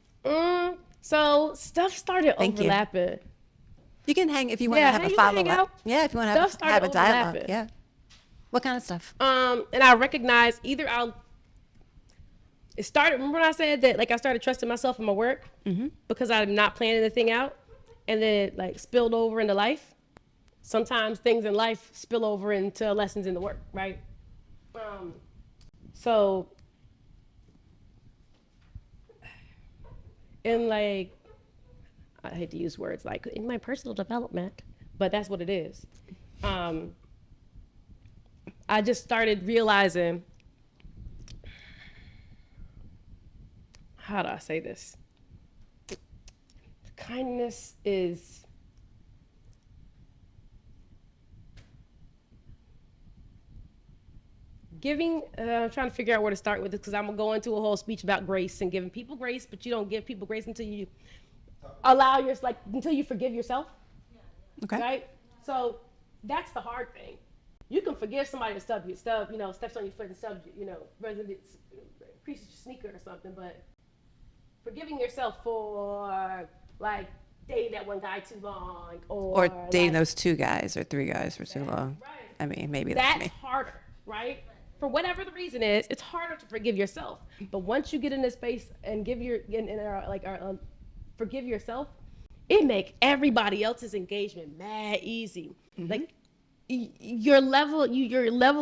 So stuff started Thank you. overlapping. You can hang if you want Yeah, to have hey, a you can hang follow-up. out. Yeah, if you want to Stuff started have a dialogue. overlapping. Yeah. What kind of stuff? And I recognize it started, remember when I said that like I started trusting myself in my work because I'm not planning the thing out, and then it like spilled over into life. Sometimes things in life spill over into lessons in the work, right? So in like, I hate to use words like in my personal development, but that's what it is. I just started realizing, how do I say this? Kindness is giving, I'm trying to figure out where to start with this because I'm gonna go into a whole speech about grace and giving people grace, but you don't give people grace until you until you forgive yourself, Okay. right? So that's the hard thing. You can forgive somebody that steps on your foot and whether it's creases your sneaker or something, but forgiving yourself for like dating that one guy too long Or dating like, those 2 guys or 3 guys for too long. right. I mean, maybe that's That's me. harder, right? For whatever the reason is, it's harder to forgive yourself. But once you get in this space and forgive yourself, it make everybody else's engagement mad easy. Like your level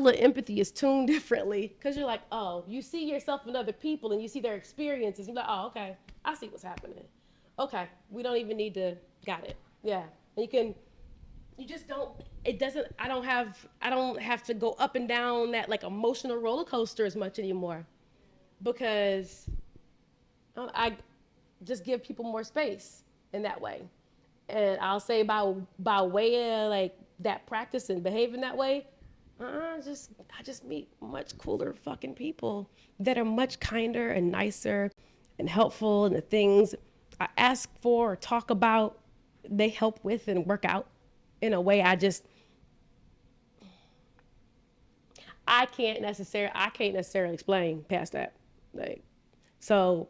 of empathy is tuned differently because you're like, oh, you see yourself in other people and you see their experiences. You're like, oh, okay, I see what's happening. Okay, we don't even need to. Got it. Yeah, and you just don't. It doesn't. I don't have to go up and down that like emotional roller coaster as much anymore because I just give people more space in that way. And I'll say by way of like that practice and behaving that way, I just meet much cooler fucking people that are much kinder and nicer and helpful, and the things I ask for or talk about, they help with and work out in a way I can't necessarily explain past that. Like, so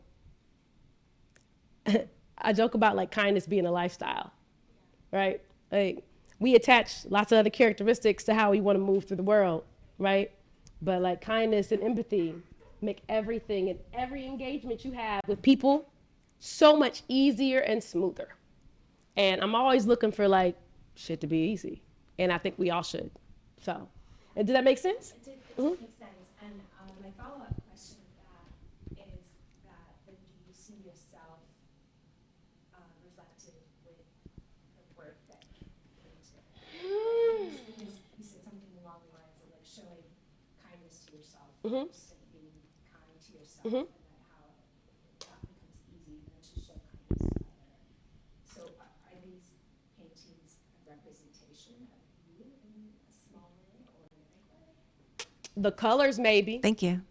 I joke about like kindness being a lifestyle, right? Like we attach lots of other characteristics to how we want to move through the world, right? But like kindness and empathy make everything and every engagement you have with people so much easier and smoother. And I'm always looking for like shit to be easy. And I think we all should. So, and did that make sense? It makes sense. And my follow-up question with that is that then do you see yourself reflected with the work that you painted? Because you said something along the lines of like showing kindness to yourself first and being kind to yourself, and then how that becomes easy then to show kindness to others. So are these paintings a representation of you in a small way or in a big way? The colors maybe. Thank you.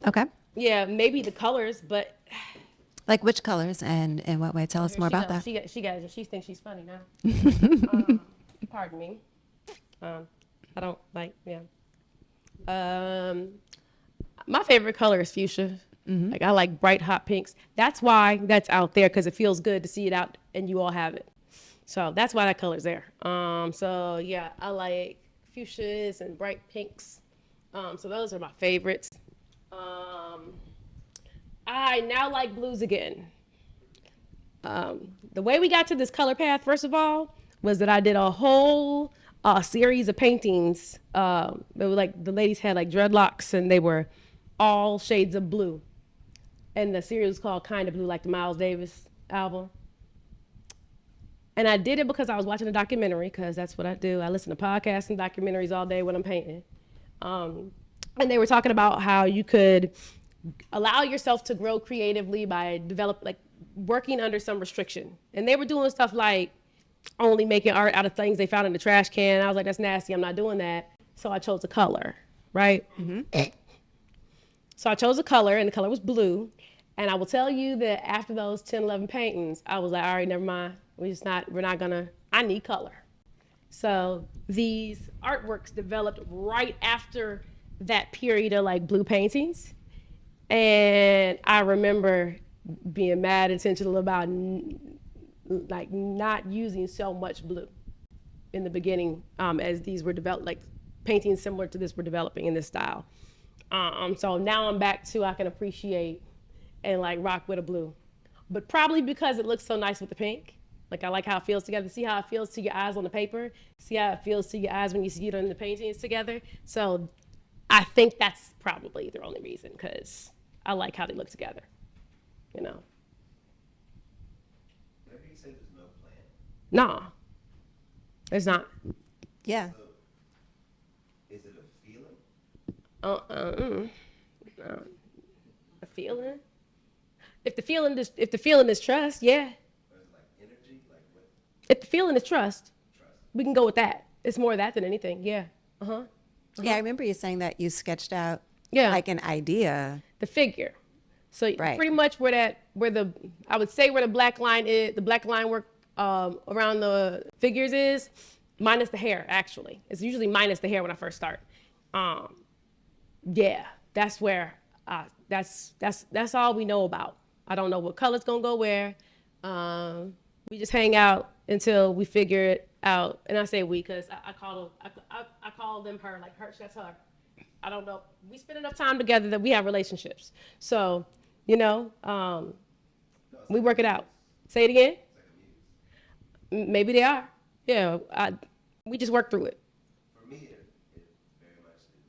Okay. Yeah, maybe the colors, but Like which colors and in what way? Tell us more about that. She thinks she's funny now. Pardon me. I don't like, yeah. My favorite color is fuchsia. Like I like bright hot pinks. That's why that's out there, because it feels good to see it out and you all have it. So that's why that color's there. So yeah, I like fuchsias and bright pinks. So those are my favorites. I now like blues again. The way we got to this color path, first of all, was that I did a whole series of paintings. It was like the ladies had like dreadlocks and they were all shades of blue. and the series was called Kind of Blue, like the Miles Davis album. And I did it because I was watching a documentary, because that's what I do. I listen to podcasts and documentaries all day when I'm painting. And they were talking about how you could allow yourself to grow creatively by working under some restriction. And they were doing stuff like only making art out of things they found in the trash can. I was like, that's nasty, I'm not doing that. So I chose a color, right? Mm-hmm. So I chose a color, and the color was blue. And I will tell you that after those 10, 11 paintings, I was like, all right, never mind. I need color. So these artworks developed right after that period of like blue paintings. And I remember being mad intentional about like not using so much blue in the beginning, as these were developed, like paintings similar to this were developing in this style. So now I'm back to, I can appreciate and like rock with a blue, but probably because it looks so nice with the pink. Like I like how it feels together. See how it feels to your eyes on the paper? See how it feels to your eyes when you see it on the paintings together? So I think that's probably the only reason, because I like how they look together, you know? Whenever you say there's no plan. Nah, there's not. Yeah. So, is it a feeling? A feeling? If the feeling is trust, yeah. Or is it like energy? Like what? If the feeling is trust, Trust. we can go with that. It's more of that than anything, yeah. Yeah, I remember you saying that you sketched out Yeah. like an idea. The figure. So Right. pretty much where the black line is, the black line work around the figures is, minus the hair, actually. It's usually minus the hair when I first start. Yeah, that's where, that's all we know about. I don't know what color's gonna go where. We just hang out until we figure it out. And I say we, because I call them her, like her, that's her. I don't know. We spend enough time together that we have relationships. So, you know, we work it out. Say it again? Maybe they are. Yeah, we just work through it. For me, it very much is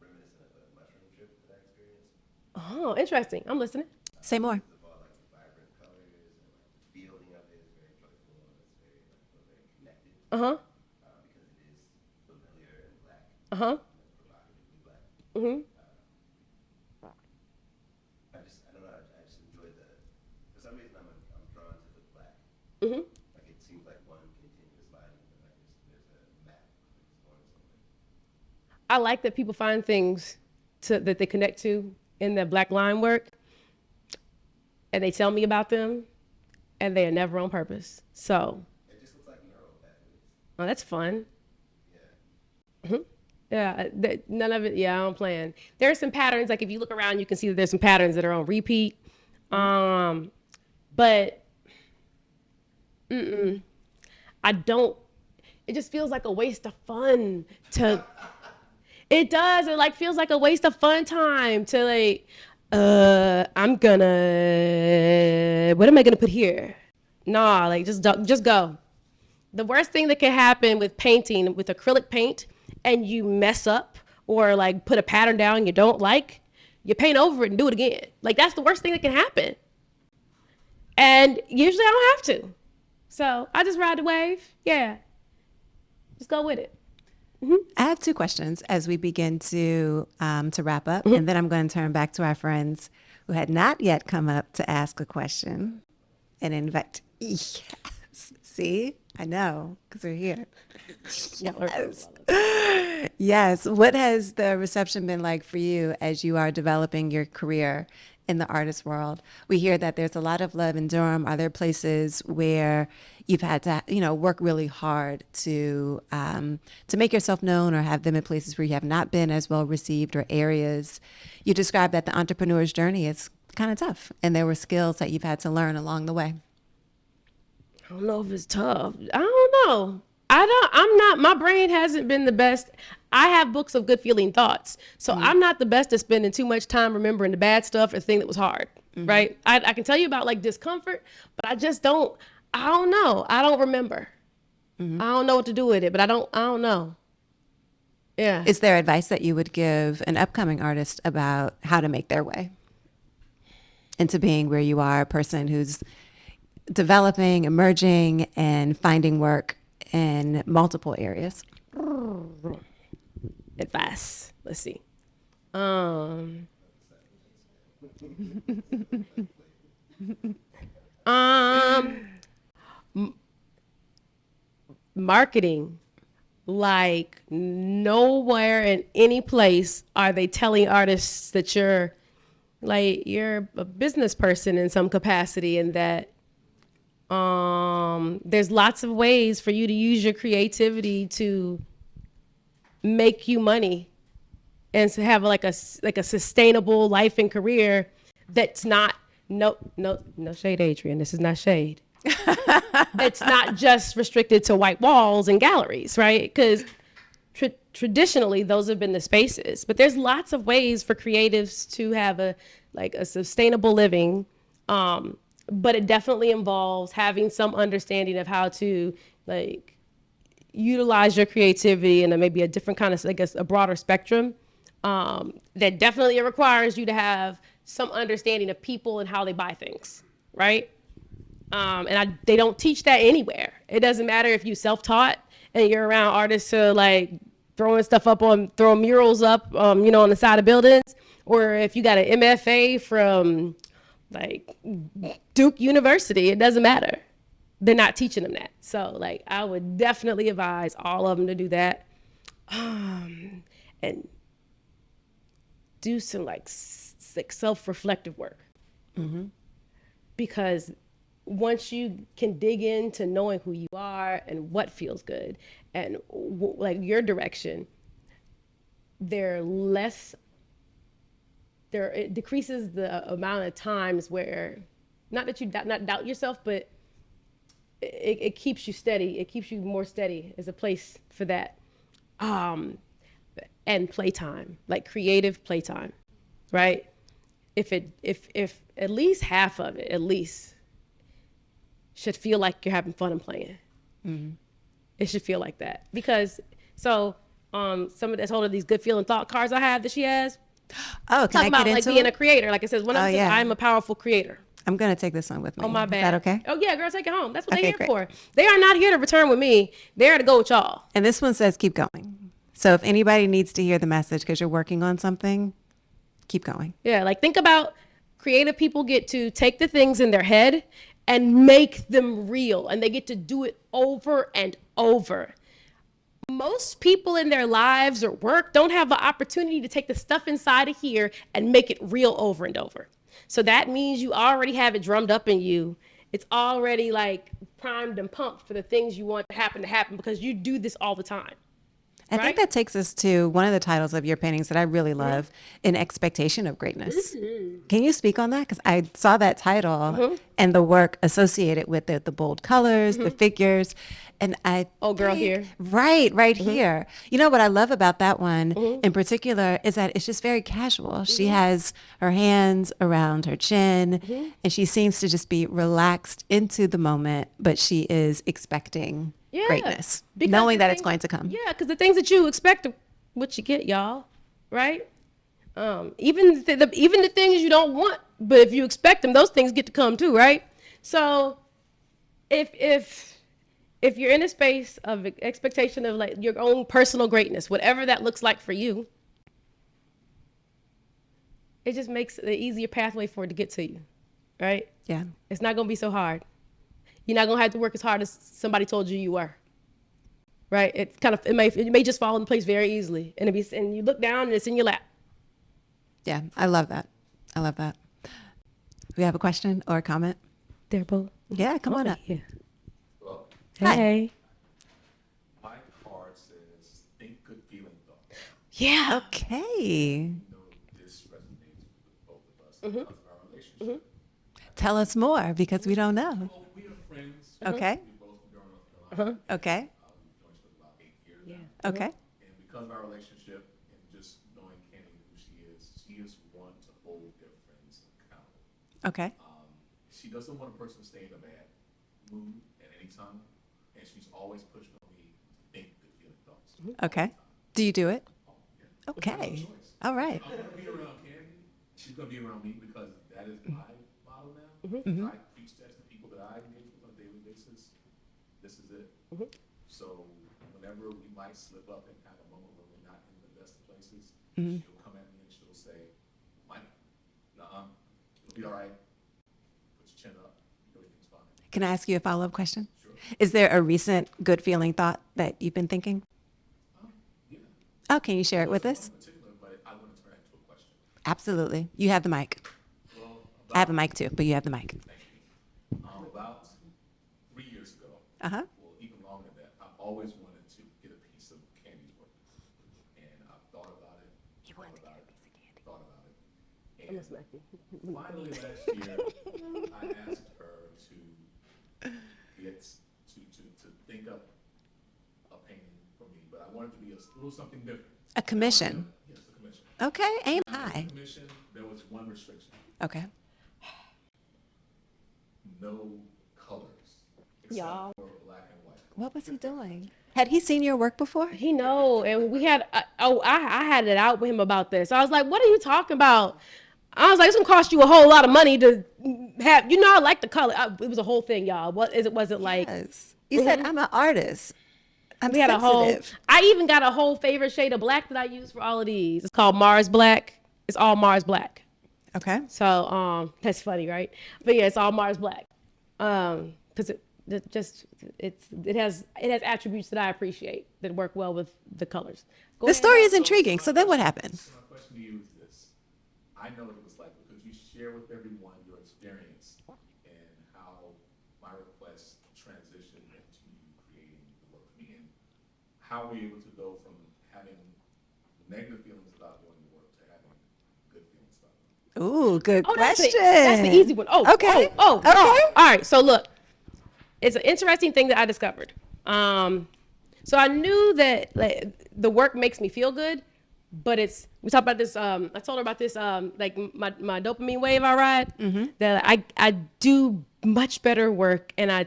reminiscent of a mushroom trip that I experienced. Oh, interesting. I'm listening. Say more. Of all like the vibrant colors and like the feeling of it is very joyful and it's very like feel very connected. Uh-huh. Because it is familiar and black. Uh-huh. Provocatively black. Mm-hmm. I don't know. I just enjoy for some reason I'm drawn to the black. Mm-hmm. Like it seems like one continuous line, but like there's a map that's going somewhere. I like that people find things that they connect to in the black line work, and they tell me about them, and they are never on purpose. So, It just looks like neural pathways. oh, that's fun. Yeah. Yeah, none of it. Yeah, I don't plan. There are some patterns. Like if you look around, you can see that there's some patterns that are on repeat. But I don't. It just feels like a waste of fun to. It does. It like feels like a waste of fun time to like. I'm gonna. What am I gonna put here? Nah, like just go. The worst thing that can happen with painting with acrylic paint, and you mess up or like put a pattern down you don't like, you paint over it and do it again. Like that's the worst thing that can happen. And usually I don't have to. So I just ride the wave. Yeah. Just go with it. I have two questions as we begin to wrap up, and then I'm going to turn back to our friends who had not yet come up to ask a question and invite. Yes. See, I know because we're here. Yes. Yes. What has the reception been like for you as you are developing your career in the artist world? We hear that there's a lot of love in Durham. Are there places where you've had to, work really hard to make yourself known, or have them in places where you have not been as well received, or areas you described that the entrepreneur's journey is kind of tough, and there were skills that you've had to learn along the way? I don't know if it's tough. I don't know. My brain hasn't been the best. I have books of good feeling thoughts. So I'm not the best at spending too much time remembering the bad stuff or the thing that was hard, right? I can tell you about like discomfort, but I don't know. I don't remember. I don't know what to do with it, but I don't know. Yeah. Is there advice that you would give an upcoming artist about how to make their way into being where you are, a person who's developing, emerging, and finding work in multiple areas? Advice. Let's see. Um, um, marketing. Like nowhere in any place are they telling artists that you're a business person in some capacity, and that there's lots of ways for you to use your creativity to make you money and to have like a sustainable life and career that's not no shade, Adrian. This is not shade. It's not just restricted to white walls and galleries, right? Because traditionally those have been the spaces, but there's lots of ways for creatives to have a sustainable living. But it definitely involves having some understanding of how to like utilize your creativity in maybe a different kind of, I guess, a broader spectrum. That definitely requires you to have some understanding of people and how they buy things, right? They don't teach that anywhere. It doesn't matter if you self-taught and you're around artists who are like throwing murals up, on the side of buildings, or if you got an MFA from like Duke University, it doesn't matter. They're not teaching them that. So like, I would definitely advise all of them to do that, and do some like self-reflective work, because once you can dig into knowing who you are and what feels good and like your direction, it decreases the amount of times where, not that you not doubt yourself, but it keeps you steady. It keeps you more steady as a place for that. And playtime, like creative playtime, right? If at least half of it, at least, should feel like you're having fun and playing. It should feel like that, because some of that's all of these good feeling thought cards I have that she has. Oh, can I about get into like being it? a creator. Like it says, one of them says, I'm a powerful creator. I'm going to take this one with me. Oh, my bad. Is that okay? Oh, yeah, girl, take it home. That's what Okay, they're here great. for. They are not here to return with me. They're to go with y'all. And this one says keep going. So if anybody needs to hear the message because you're working on something, keep going. Yeah, like think about creative people get to take the things in their head and make them real, and they get to do it over and over. Most people in their lives or work don't have the opportunity to take the stuff inside of here and make it real over and over. So that means you already have it drummed up in you. It's already like primed and pumped for the things you want to happen because you do this all the time. I think that takes us to one of the titles of your paintings that I really love, In Expectation of Greatness. Can you speak on that? Because I saw that title and the work associated with it, the bold colors, the figures. And Girl here. Right here. You know what I love about that one in particular is that it's just very casual. She has her hands around her chin and she seems to just be relaxed into the moment, but she is expecting greatness, knowing that it's going to come. Yeah, because the things that you expect are what you get, y'all, right? Even the things you don't want, but if you expect them, those things get to come too, right? So if you're in a space of expectation of like your own personal greatness, whatever that looks like for you, it just makes an easier pathway for it to get to you, right? Yeah. It's not going to be so hard. You're not going to have to work as hard as somebody told you you were, right? It may just fall in place very easily, and you look down and it's in your lap. Yeah, I love that. I love that. We have a question or a comment? They're both. Yeah, come on up. Yeah. Well, Hey. my card says think good feeling thoughts. Yeah. Okay. I know this resonates with both of us because of our relationship. Tell us more because we don't know. Well, we are friends. Okay. We both from North Carolina. Okay. We've known each other about 8 years now. Okay. And because of our relationship and just knowing Candy who she is one to hold their friends accountable. Okay. She doesn't want a person to stay in a bad mood at any time, and she's always pushed on me to think good feeling thoughts. Okay. Do you do it? No Okay. choice. All right. I'm gonna be around Candy. She's gonna be around me because that is my model now. Mm-hmm. I preach that to people that I engage with on a daily basis. This is it. So whenever we might slip up and have a moment where we're not in the best of places, she'll come at me and she'll say, "Mike, nuh-uh, it'll be all right. Put your chin up. Everything's fine." Can I ask you a follow-up question? Sure. Is there a recent good feeling thought that you've been thinking? Yeah. Oh, can you share it with us? In particular, but I want to turn it into a question. Absolutely. You have the mic. Well, I have a mic too, but you have the mic. about 3 years ago, Uh-huh. well, even longer than that, I've always wanted to get a piece of Candy's work. And I've thought about it, thought about it, thought about it. And finally last year, I asked her to get, to think up a painting for me, but I wanted to be a little something different. A commission. Yes, a commission. Okay, aim high. Commission, there was one restriction, Okay. no colors, except Y'all. for black and white. What was he doing? Had he seen your work before? He know, and we had. I had it out with him about this. I was like, "What are you talking about?" I was like, "It's gonna cost you a whole lot of money to have." You know, I like the color. It was a whole thing, y'all. What is it? Wasn't like Yes. You said, I'm an artist. I'm we had sensitive. I even got a whole favorite shade of black that I use for all of these. It's called Mars Black. It's all Mars Black. Okay. So that's funny, right? But yeah, it's all Mars Black. Because it has attributes that I appreciate that work well with the colors. Go The ahead. story is intriguing. So then what happened? So my question to you is this. I know what it was like because you share with everyone your experience and how my request transitioned into you creating the work for me. And how were you able to go from having negative feelings about doing the work to having good feelings about it? Ooh, good Oh, question. that's the easy one. Oh, Okay. Oh. Okay. All right. So look, it's an interesting thing that I discovered. So I knew that like, the work makes me feel good, but we talked about this. I told her about this, like my dopamine wave I ride. That I do much better work and I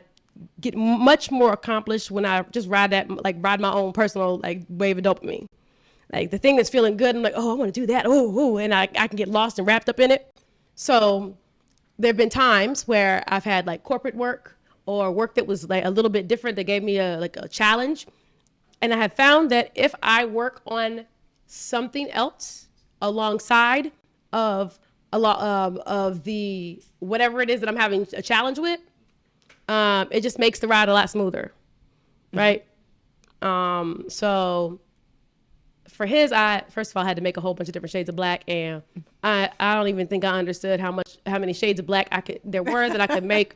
get much more accomplished when I just ride my own personal like wave of dopamine. Like the thing that's feeling good, I'm like, oh, I want to do that. Oh, and I can get lost and wrapped up in it. So there have been times where I've had like corporate work or work that was like a little bit different that gave me a challenge. And I have found that if I work on something else alongside of a lot of the whatever it is that I'm having a challenge with, it just makes the ride a lot smoother, right? So for his, I first of all had to make a whole bunch of different shades of black, and I don't even think I understood how many shades of black there were that I could make.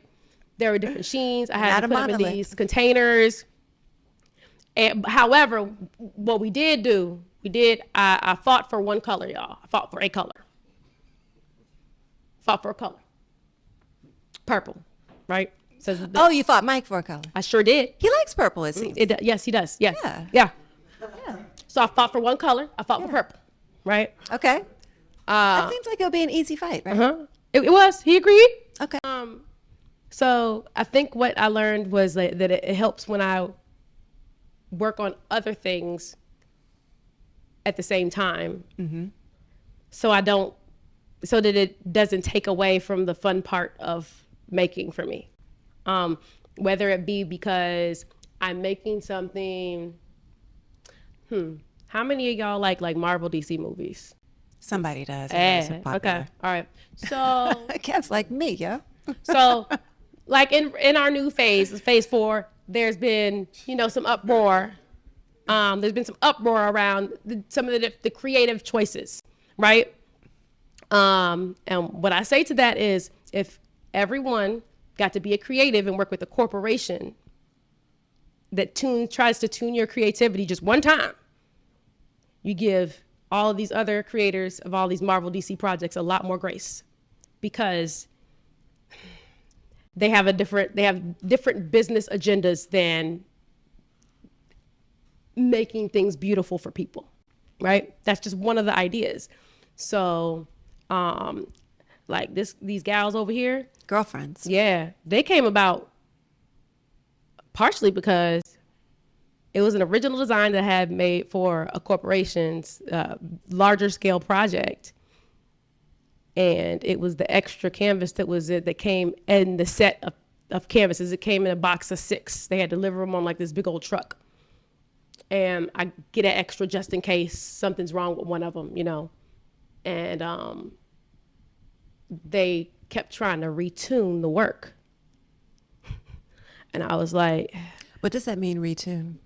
There were different sheens. I had Not to a put them in monolith. these containers. And however, what we did do, I fought for one color, y'all. I fought for a color. Fought for a color. Purple, right? So Oh, you fought Mike for a color. I sure did. He likes purple, it seems. Yes, he does. Yes. Yeah. Yeah. Yeah. So I fought for one color. I fought for purple, right? Okay. That seems like it'll be an easy fight, right? It was. He agreed. Okay. So I think what I learned was that it helps when I work on other things at the same time. So that it doesn't take away from the fun part of making for me. Whether it be because I'm making something, how many of y'all like Marvel DC movies? Somebody does. They're so popular. Okay. All right. So Kev's like me, yo. So, like in our new phase 4, there's been some uproar. There's been some uproar around some of the creative choices, right? And what I say to that is, if everyone got to be a creative and work with a corporation that tries to tune your creativity just one time, you give all of these other creators of all these Marvel DC projects a lot more grace, because they have different business agendas than making things beautiful for people, right? That's just one of the ideas. So, like these gals over here, Girlfriends. yeah, they came about partially because It was an original design that I had made for a corporation's larger scale project. And it was the extra canvas that came in the set of canvases. It came in a box of 6. They had to deliver them on like this big old truck. And I get an extra just in case something's wrong with one of them, you know. And they kept trying to retune the work. And I was like, What does that mean, retune?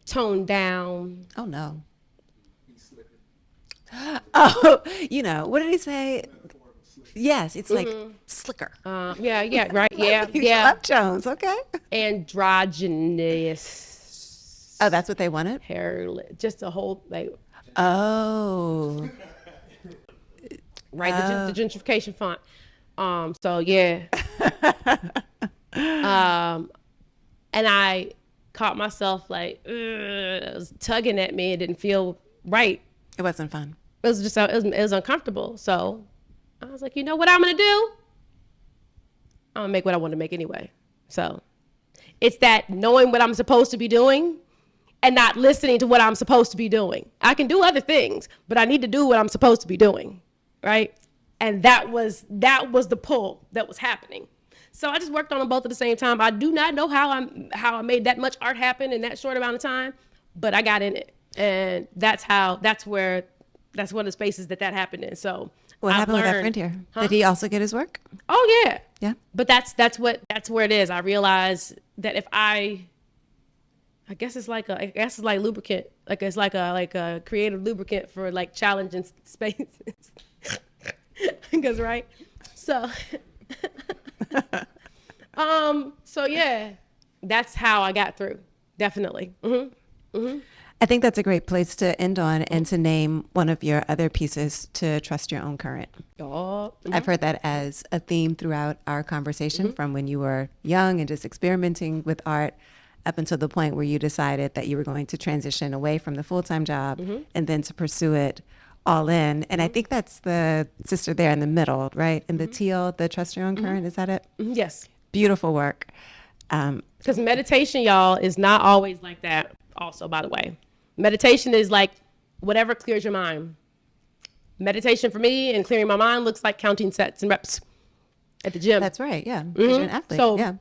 Tone down. Oh, no. Oh, you know, what did he say? Yes, it's like slicker. Yeah, right. Yeah, You yeah. love Jones, okay. Androgynous Oh, that's what they wanted? hair, just a whole, like, Oh. right, the gentrification font. So yeah. And I caught myself like, it was tugging at me. It didn't feel right. It wasn't fun. It was just, it was uncomfortable. So I was like, you know what I'm going to do? I'm going to make what I want to make anyway. So it's that knowing what I'm supposed to be doing and not listening to what I'm supposed to be doing. I can do other things, but I need to do what I'm supposed to be doing. Right. And that was the pull that was happening. So I just worked on them both at the same time. I do not know how I made that much art happen in that short amount of time, but I got in it. And that's one of the spaces that happened in. So What happened with that friend here? Did he also get his work? Oh yeah. Yeah. But that's where it is. I realized that if I guess it's like lubricant. Like it's like a creative lubricant for like challenging spaces. Because right. So so yeah, that's how I got through. Definitely. I think that's a great place to end on and to name one of your other pieces, To Trust Your Own Current. Oh, I've heard that as a theme throughout our conversation from when you were young and just experimenting with art up until the point where you decided that you were going to transition away from the full-time job and then to pursue it all in. And I think that's the sister there in the middle, right? In the teal, the Trust Your Own Current, is that it? yes. Beautiful work. Because meditation, y'all, is not always like that. Also, by the way, meditation is like whatever clears your mind. Meditation for me and clearing my mind looks like counting sets and reps at the gym. That's right, yeah. 'Cause you're an athlete, So yeah.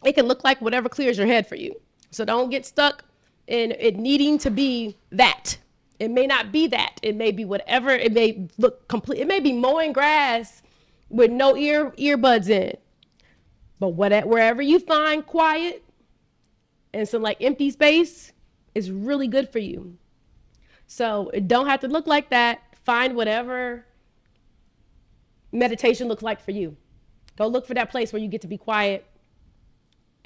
it can look like whatever clears your head for you. So don't get stuck in it needing to be that. It may not be that. It may be whatever. It may look complete. It may be mowing grass with no earbuds in. But wherever you find quiet and some like empty space is really good for you. So it don't have to look like that. Find whatever meditation looks like for you. Go look for that place where you get to be quiet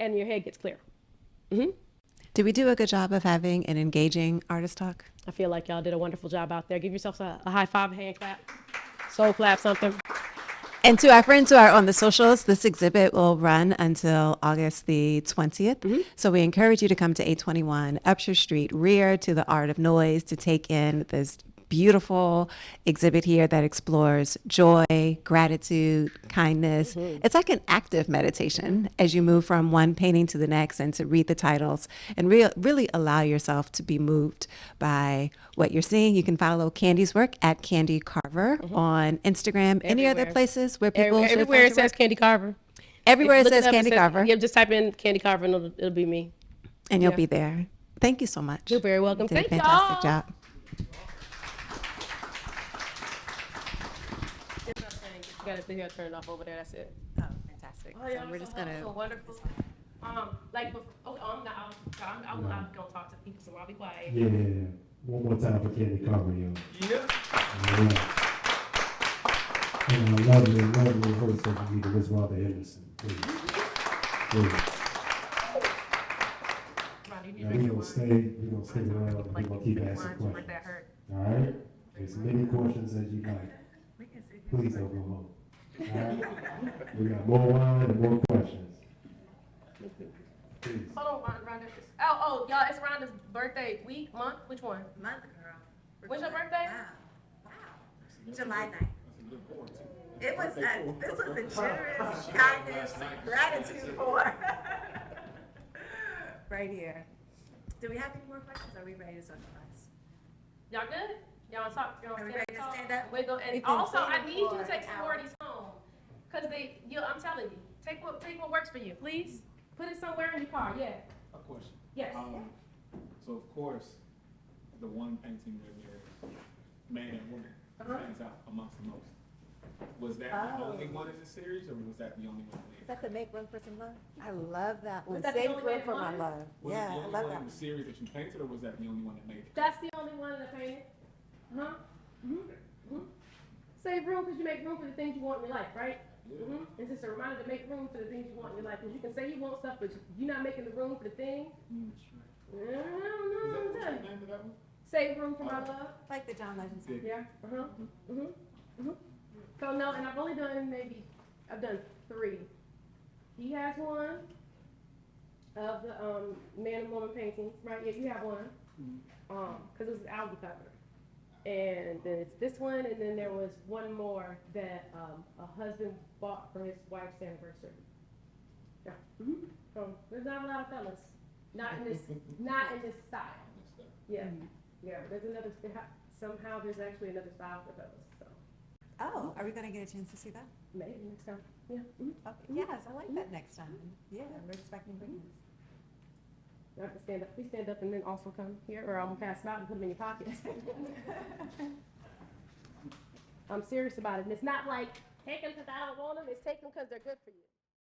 and your head gets clear. Did we do a good job of having an engaging artist talk? I feel like y'all did a wonderful job out there. Give yourselves a high five, a hand clap, soul clap, something. And to our friends who are on the socials, this exhibit will run until August the 20th. So we encourage you to come to 821 Upshur Street, rear to the Art of Noize, to take in this beautiful exhibit here that explores joy, gratitude, kindness. It's like an active meditation as you move from one painting to the next and to read the titles and really allow yourself to be moved by what you're seeing. You can follow Candy's work at Candy Carver on Instagram. Any other places where people should everywhere find it your says work? Candy Carver. Everywhere it Look says up, Candy Carver. Yeah, just type in Candy Carver and it'll be me. And you'll be there. Thank you so much. You're very welcome. You did a Thank fantastic y'all. job. You gotta turn it off over there. That's it. Oh, fantastic. Oh, yeah, So we're just so gonna. wonderful. I'm not gonna talk to people, so I'll be quiet. Yeah. One more time for Candy Carver, yo. Yeah. And a lovely voice of you, Miss Robert Henderson. Please. Now we're gonna stay around. We're gonna keep asking questions. All right? As many questions as you like. Please don't go home. All right? We got more wine and more questions. Please. Hold on, Rhonda. Oh, y'all, it's Rhonda's birthday week, month? Which one? Month, girl. When's your birthday? Wow. July 9th. It was this was a generous kindness, gratitude pour. Right here. Do we have any more questions? Are we ready to socialize? Y'all good? Y'all want to talk? Y'all Are we want ready to to stand up? Wiggle. And We've been also, I standing need you to for take an some hour. more of these home. Because I'm telling you, take what works for you, please. Put it somewhere in your car, yeah. A question. Yes. So of course, the one painting where there's man and woman stands out amongst the most. Was that the only one in the series, or was that the only one? Is that the make room for some love? I love that one. Was that the Save only room one for my in love. Was Yeah, it the I only love one that in one. the series that you painted, or was that the only one that made it? That's the only one that I painted. Save room because you make room for the things you want in your life, right? It's just a reminder to make room for the things you want in your life. Because you can say you want stuff, but you're not making the room for the thing. Is that what's the name of that one? Save room for my love. Like the John Legend song. Yeah. So no, and I've only done I've done 3. He has one of the man and woman paintings, right? Yeah, you have one. Because it was an album cover. And then it's this one, and then there was one more that a husband bought for his wife's anniversary. Yeah. So there's not a lot of fellas, not in this style. Yeah, yeah. There's another somehow there's actually another style for fellas. So Oh, are we gonna get a chance to see that? maybe next time. Yeah. Okay. Yes, I like that next time. Yeah, we're expecting greatness. You have to stand up. Please stand up and then also come here, or I'm gonna pass them out and put them in your pockets. I'm serious about it, and it's not like take them because I don't want them. It's take them because they're good for you.